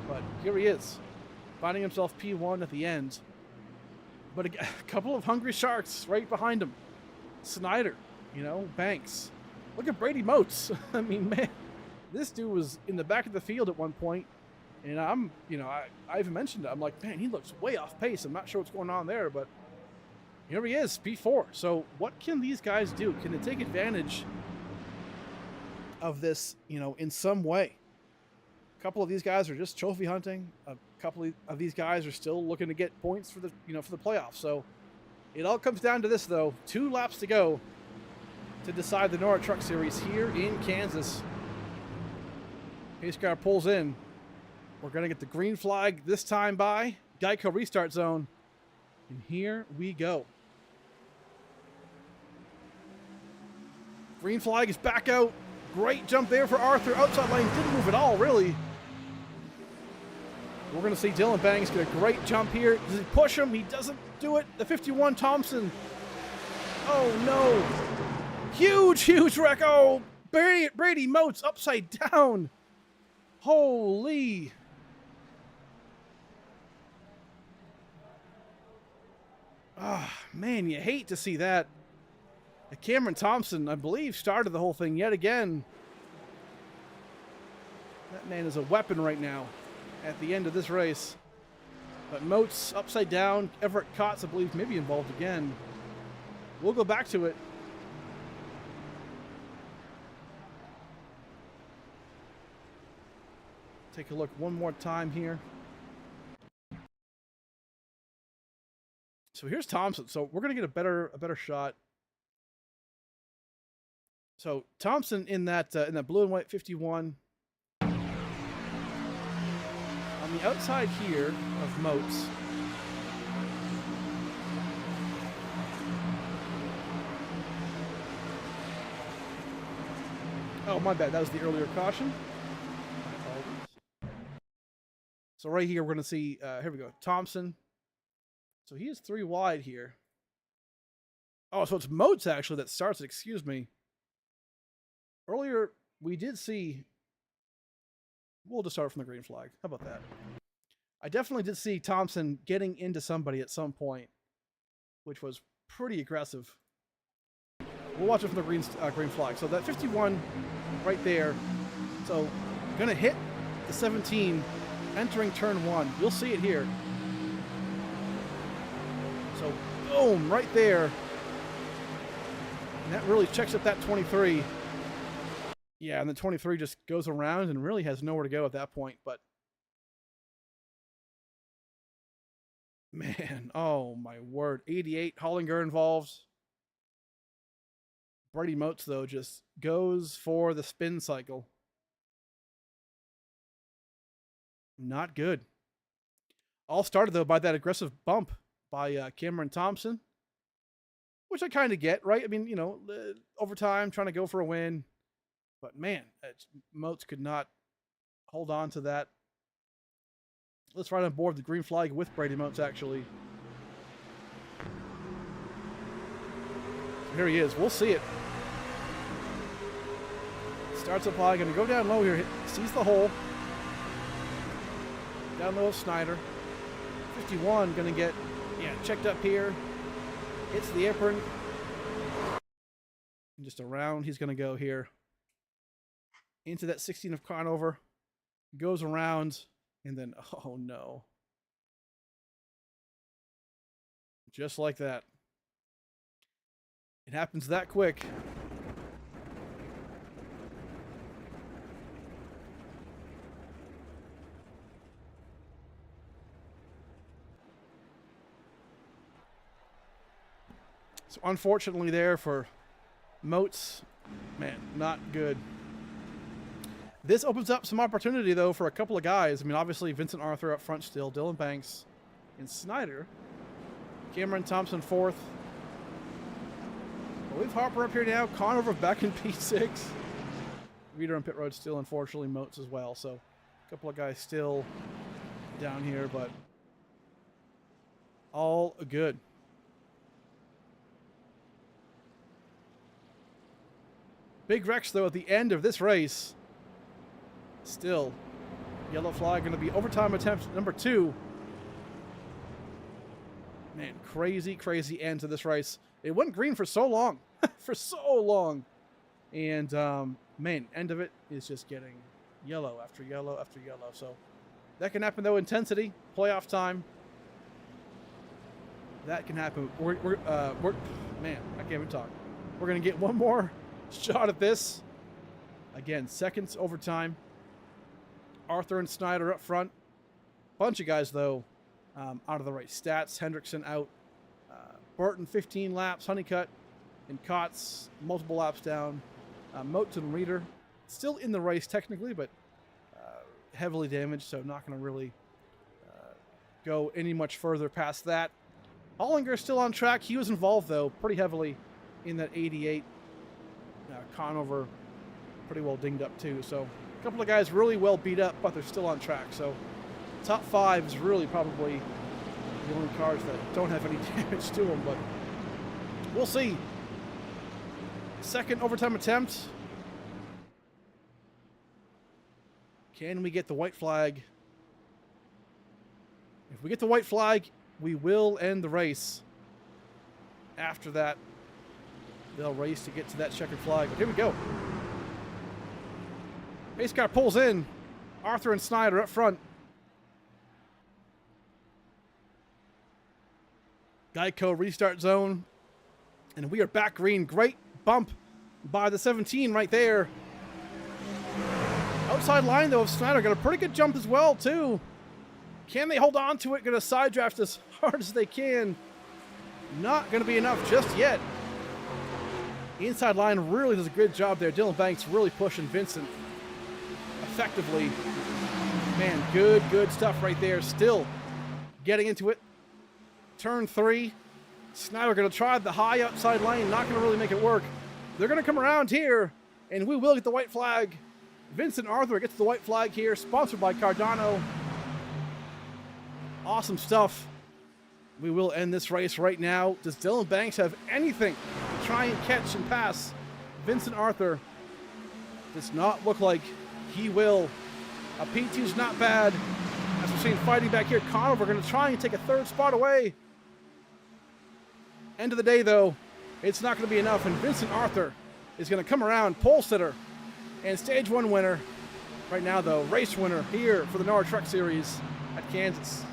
But here he is, finding himself P1 at the end. But a couple of hungry sharks right behind him. Snyder, you know, Banks. Look at Brady Motes. I mean, man, this dude was in the back of the field at one point, and I'm, you know, I even mentioned it. I'm like, man, he looks way off pace. I'm not sure what's going on there, but here he is, P4. So what can these guys do? Can they take advantage of this, you know, in some way? A couple of these guys are just trophy hunting. A couple of these guys are still looking to get points for the, you know, for the playoffs. So it all comes down to this, though. 2 laps to go to decide the NORA Truck Series here in Kansas. Pace car pulls in. We're going to get the green flag this time by Geico restart zone. And here we go. Green flag is back out. Great jump there for Arthur. Outside lane didn't move at all, really. We're going to see Dylan Banks get a great jump here. Does he push him? He doesn't do it. The 51 Thompson. Oh, no. Huge, huge wreck. Oh, Brady Motes upside down. Holy. Ah, man, you hate to see that. Cameron Thompson, I believe, started the whole thing yet again. That man is a weapon right now at the end of this race. But Motes upside down. Everett Kotz, I believe, maybe involved again. We'll go back to it. Take a look one more time here. So here's Thompson. So we're gonna get a better shot. So Thompson in that blue and white 51. On the outside here of Motes. Oh, my bad. That was the earlier caution. So right here, we're going to see, here we go, Thompson. So he is 3 wide here. Oh, so it's Motes, actually, that starts it. Excuse me. Earlier, we did see... We'll just start from the green flag. How about that? I definitely did see Thompson getting into somebody at some point, which was pretty aggressive. We'll watch it from the green flag. So that 51 right there. So going to hit the 17 entering turn 1. You'll see it here. So boom, right there. And that really checks up that 23. Yeah, and the 23 just goes around and really has nowhere to go at that point. But man, oh my word. 88, Hollinger involved. Brady Motes, though, just goes for the spin cycle. Not good. All started, though, by that aggressive bump by Cameron Thompson, which I kind of get, right? I mean, you know, overtime, trying to go for a win. But, man, Motes could not hold on to that. Let's ride on board the green flag with Brady Motes, actually. Here he is. We'll see it. Starts up high, going to go down low here. Sees the hole. Down low of Snyder. 51 going to get, checked up here. Hits the apron. And just around, he's going to go here. Into that 16 of Conover. Goes around, and then, oh no. Just like that. It happens that quick. So unfortunately there for Moats, man, not good. This opens up some opportunity, though, for a couple of guys. I mean, obviously, Vincent Arthur up front still, Dylan Banks and Snyder. Cameron Thompson fourth. I believe Harper up here now. Conover back in P6. Reader and Pit Road still, unfortunately, Moats as well. So a couple of guys still down here, but all good. Big wrecks, though, at the end of this race. Still, yellow flag going to be overtime attempt number 2. Man, crazy, crazy end to this race. It went green for so long. For so long. And, man, end of it is just getting yellow after yellow after yellow. So that can happen, though. Intensity, playoff time. That can happen. Man, I can't even talk. We're going to get one more shot at this. Again, seconds overtime. Arthur and Snyder up front. Bunch of guys, though, out of the race. Stats, Hendrickson out. Burton, 15 laps. Honeycutt and Kotz, multiple laps down. Moats and Reader, still in the race technically, but heavily damaged, so not going to really go any much further past that. Hollinger still on track. He was involved, though, pretty heavily in that 88. Conover pretty well dinged up, too. So a couple of guys really well beat up, but they're still on track. So top 5 is really probably the only cars that don't have any damage to them, but we'll see. Second overtime attempt. Can we get the white flag? If we get the white flag, we will end the race. After that, they'll race to get to that checkered flag. But here we go. Pace car pulls in. Arthur and Snyder up front. Geico restart zone. And we are back green. Great bump by the 17 right there. Outside line, though, of Snyder. Got a pretty good jump as well, too. Can they hold on to it? Going to side draft as hard as they can. Not going to be enough just yet. Inside line really does a good job there. Dylan Banks really pushing Vincent effectively. Man, good stuff right there. Still getting into it. Turn 3. Snyder going to try the high outside lane. Not going to really make it work. They're going to come around here, and we will get the white flag. Vincent Arthur gets the white flag here, sponsored by Cardano. Awesome stuff. We will end this race right now. Does Dylan Banks have anything to try and catch and pass Vincent Arthur? Does not look like he will. A P2's not bad. As we're seeing fighting back here, Conover going to try and take a 3rd spot away. End of the day, though, it's not going to be enough, and Vincent Arthur is going to come around, pole sitter, and stage 1 winner. Right now, though, race winner here for the NORA Truck Series at Kansas.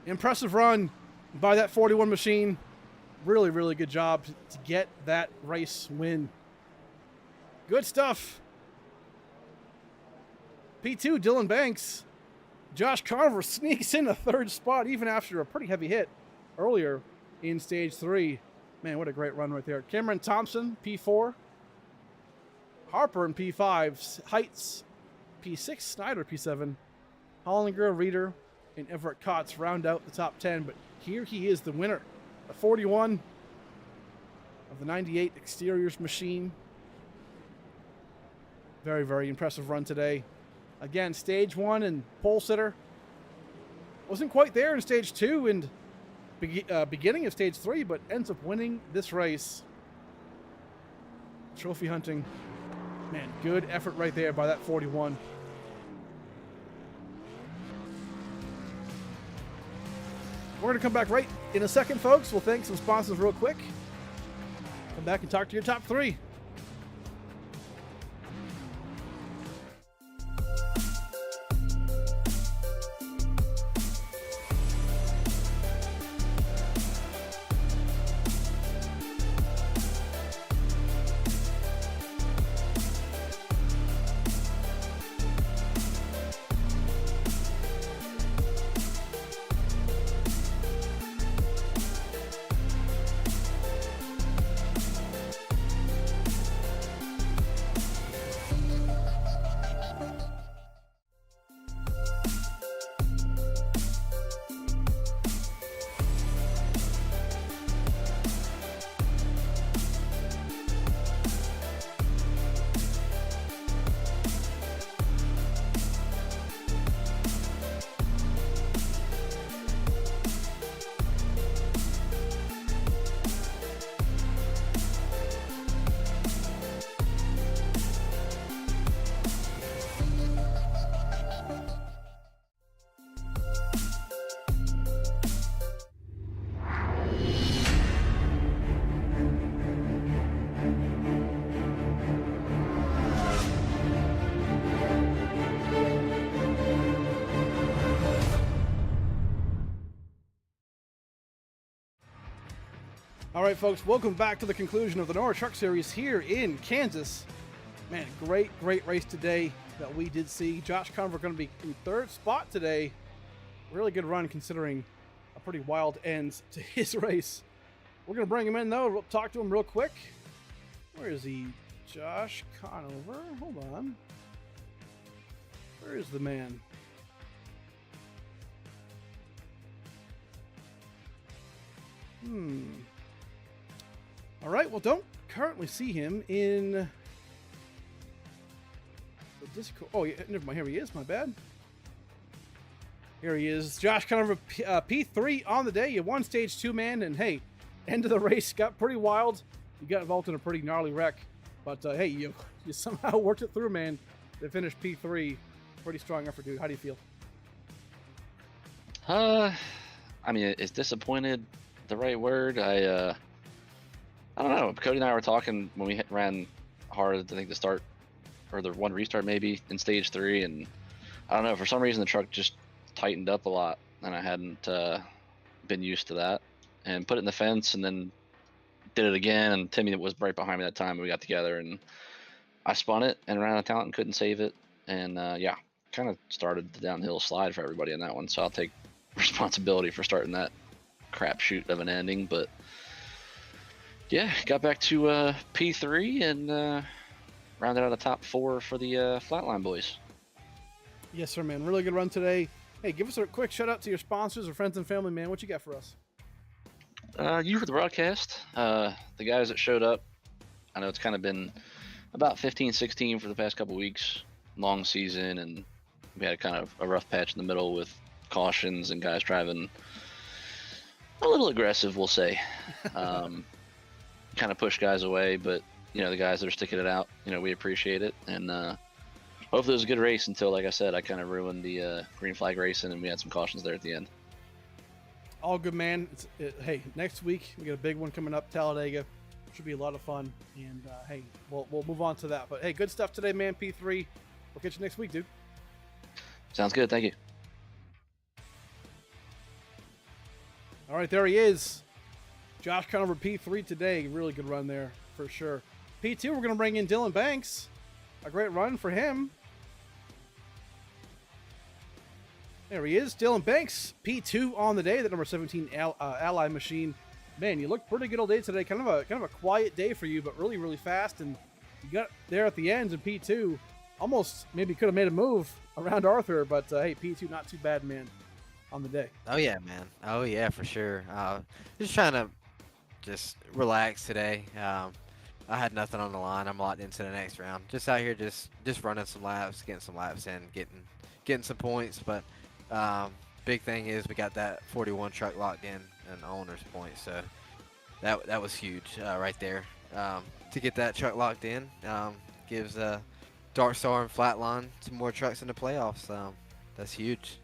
Impressive run by that 41 machine. Really, really good job to get that race win. Good stuff. P2, Dylan Banks. Josh Conover sneaks in a 3rd spot even after a pretty heavy hit earlier in stage 3. Man, what a great run right there. Cameron Thompson, P4. Harper in P5. Heights, P6. Snyder, P7. Hollinger, Reader, and Everett Kotz round out the top 10. But here he is, the winner. The 41 of the 98 Exteriors machine. Very, very impressive run today. Again, stage 1 and pole sitter. Wasn't quite there in stage 2, and beginning of stage 3, but ends up winning this race. Trophy hunting. Man, good effort right there by that 41. We're going to come back right in a second, folks. We'll thank some sponsors real quick. Come back and talk to your top 3. All right, folks, welcome back to the conclusion of the NORA Truck Series here in Kansas. Man, great race today that we did see. Josh Conover going to be in 3rd spot today. Really good run considering a pretty wild end to his race. We're going to bring him in, though. We'll talk to him real quick. Where is he? Josh Conover. Hold on. Where is the man? All right, well, don't currently see him in the Discord. Oh, yeah, never mind. Here he is. My bad. Here he is. Josh Conover, P3 on the day. You won stage 2, man. And, hey, end of the race got pretty wild. You got involved in a pretty gnarly wreck. But, hey, you somehow worked it through, man. To finish P3. Pretty strong effort, dude. How do you feel? I mean, is disappointed the right word? I don't know. Cody and I were talking when we ran hard, I think, the start or the one restart maybe in stage 3, and I don't know, for some reason the truck just tightened up a lot, and I hadn't been used to that, and put it in the fence, and then did it again, and Timmy was right behind me that time, and we got together, and I spun it and ran out of talent and couldn't save it, and yeah, kind of started the downhill slide for everybody in that one, so I'll take responsibility for starting that crapshoot of an ending, but yeah, got back to P3 and rounded out a top 4 for the Flatline boys. Yes, sir, man. Really good run today. Hey, give us a quick shout out to your sponsors or friends and family, man. What you got for us? You for the broadcast. The guys that showed up. I know it's kind of been about 15, 16 for the past couple weeks. Long season, and we had kind of a rough patch in the middle with cautions and guys driving a little aggressive, we'll say. Kind of push guys away, but you know, the guys that are sticking it out, you know, we appreciate it, and hopefully it was a good race until, like I said, I kind of ruined the green flag racing, and we had some cautions there at the end. All good, man. Hey, next week we got a big one coming up, Talladega. Should be a lot of fun, and hey, we'll move on to that. But hey, good stuff today, man. P3. We'll catch you next week, dude. Sounds good. Thank you. All right, there he is. Josh Conover, P3 today. Really good run there, for sure. P2, we're going to bring in Dylan Banks. A great run for him. There he is, Dylan Banks, P2 on the day. That number 17 Ally machine. Man, you looked pretty good all day today. Kind of a quiet day for you, but really fast. And you got there at the end in P2. Almost maybe could have made a move around Arthur, but hey, P2 not too bad, man, on the day. Oh yeah, man. Oh yeah, for sure. Just trying to just relax today. I had nothing on the line. I'm locked into the next round. Just out here, just running some laps, getting some laps in, getting some points. But big thing is we got that 41 truck locked in. an owner's point. So that was huge right there. To get that truck locked in gives Dark Star and Flatline some more trucks in the playoffs. That's huge.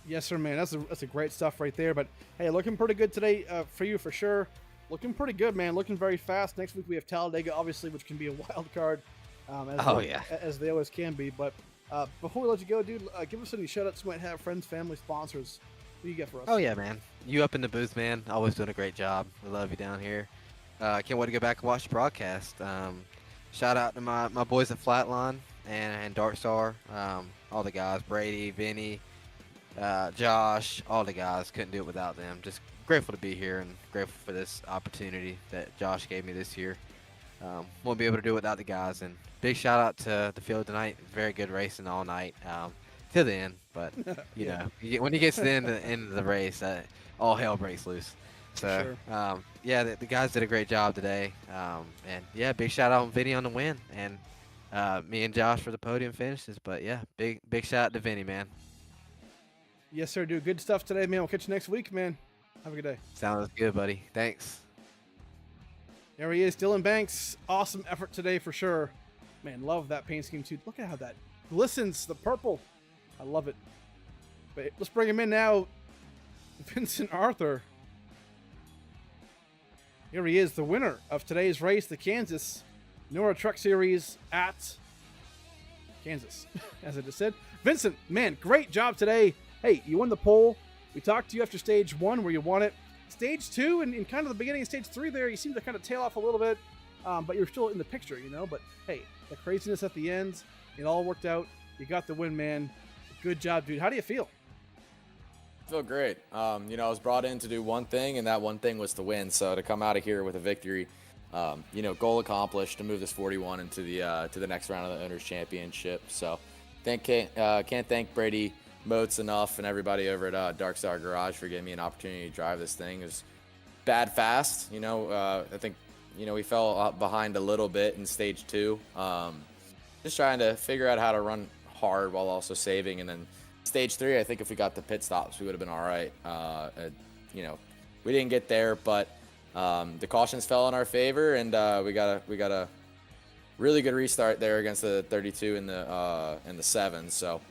Yes, sir, man. That's a great stuff right there. But hey, looking pretty good today for you for sure. Looking pretty good, man. Looking very fast. Next week we have Talladega, obviously, which can be a wild card. As they always can be. But before we let you go, dude, give us any shout-outs you might have, friends, family, sponsors. What do you got for us? Oh, yeah, man. You up in the booth, man. Always doing a great job. We love you down here. Can't wait to go back and watch the broadcast. Shout out to my boys at Flatline and Dark Star. All the guys, Brady, Vinny, Josh, all the guys. Couldn't do it without them. Just grateful to be here and grateful for this opportunity that Josh gave me this year. Won't be able to do it without the guys. And big shout out to the field tonight. Very good racing all night till the end. But you know, when you get to the end of the race, all hell breaks loose. So yeah, the guys did a great job today. And yeah, big shout out to Vinny on the win, and me and Josh for the podium finishes. But yeah, big shout out to Vinny, man. Yes, sir, dude. Good stuff today, man. We'll catch you next week, man. Have a good day. Sounds good, buddy. Thanks. There he is, Dylan Banks. Awesome effort today for sure. Man, love that paint scheme too. Look at how that glistens, the purple. I love it. But let's bring him in now. Vincent Arthur. Here he is, the winner of today's race, the Kansas NORA Truck Series at Kansas, as I just said. Vincent, man, great job today. Hey, you won the pole. We talked to you after stage 1 where you won it. Stage 2 and in kind of the beginning of stage 3 there, you seemed to kind of tail off a little bit, but you're still in the picture, you know. But hey, the craziness at the end, it all worked out. You got the win, man. Good job, dude. How do you feel? I feel great. You know, I was brought in to do one thing, and that one thing was to win. So to come out of here with a victory, you know, goal accomplished, to move this 41 into the next round of the Owners Championship. So can't thank Brady Moats enough and everybody over at Dark Star Garage for giving me an opportunity to drive this thing. It was bad fast. You know, I think, you know, we fell behind a little bit in stage 2. Just trying to figure out how to run hard while also saving, and then stage 3, I think if we got the pit stops, we would have been all right. You know, we didn't get there, but the cautions fell in our favor, and we got a really good restart there against the 32 and the 7. So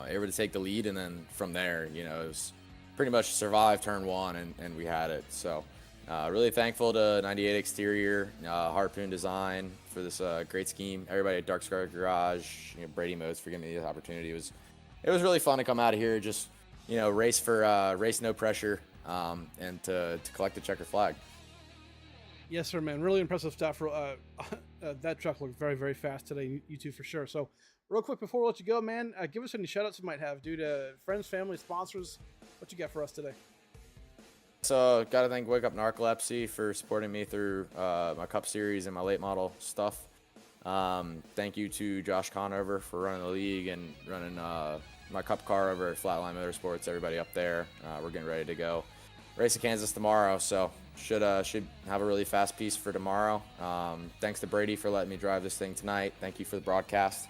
able to take the lead, and then from there, you know, it was pretty much survive turn 1, and we had it. So really thankful to 98 Exterior, Harpoon Design for this great scheme. Everybody at Dark Star Garage, you know, Brady Modes for giving me this opportunity. It was really fun to come out of here, just, you know, race no pressure, and to collect the checker flag. Yes, sir, man. Really impressive stuff. That truck looked very, very fast today. You two for sure. So real quick before we let you go, man, give us any shout outs you might have due to friends, family, sponsors. What you got for us today? So got to thank Wake Up Narcolepsy for supporting me through my Cup Series and my late model stuff. Thank you to Josh Conover for running the league and running my Cup car over at Flatline Motorsports. Everybody up there, we're getting ready to go race in Kansas tomorrow, so should have a really fast piece for tomorrow. Thanks to Brady for letting me drive this thing tonight. Thank you for the broadcast.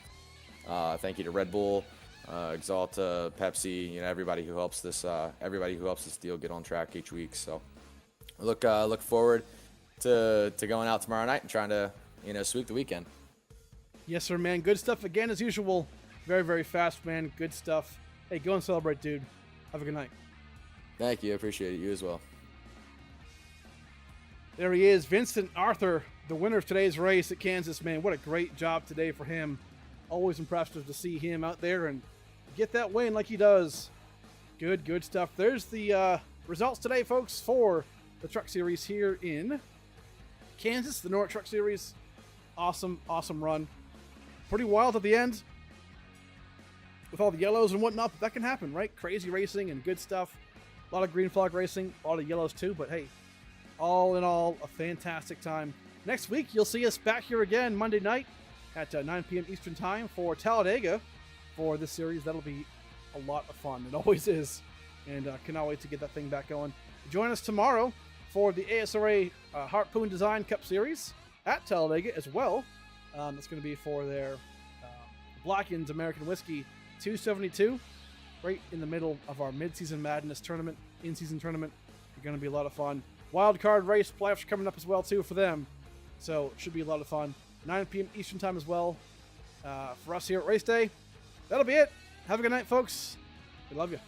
Thank you to Red Bull, Exalta, Pepsi, you know, everybody who helps this deal get on track each week. So look forward to going out tomorrow night and trying to, you know, sweep the weekend. Yes, sir, man. Good stuff again as usual. Very, very fast, man. Good stuff. Hey, go and celebrate, dude. Have a good night. Thank you. I appreciate it. You as well. There he is, Vincent Arthur, the winner of today's race at Kansas, man. What a great job today for him. Always impressive to see him out there and get that win like he does. Good stuff. There's the results today, folks, for the Truck Series here in Kansas, the NORA Truck Series. Awesome run. Pretty wild at the end with all the yellows and whatnot, but that can happen, right? Crazy racing and good stuff. A lot of green flag racing, a lot of yellows too, but hey, all in all, a fantastic time. Next week, you'll see us back here again Monday night at 9 p.m. Eastern Time for Talladega for this series. That'll be a lot of fun. It always is, and cannot wait to get that thing back going. Join us tomorrow for the ASRA Harpoon Design Cup Series at Talladega as well. It's going to be for their Blackens American Whiskey 272. right in the middle of our mid-season madness tournament, in-season tournament. It's going to be a lot of fun. Wild card race playoffs are coming up as well too for them, so it should be a lot of fun. 9 p.m. Eastern time as well for us here at Race Day. That'll be it. Have a good night, folks. We love you.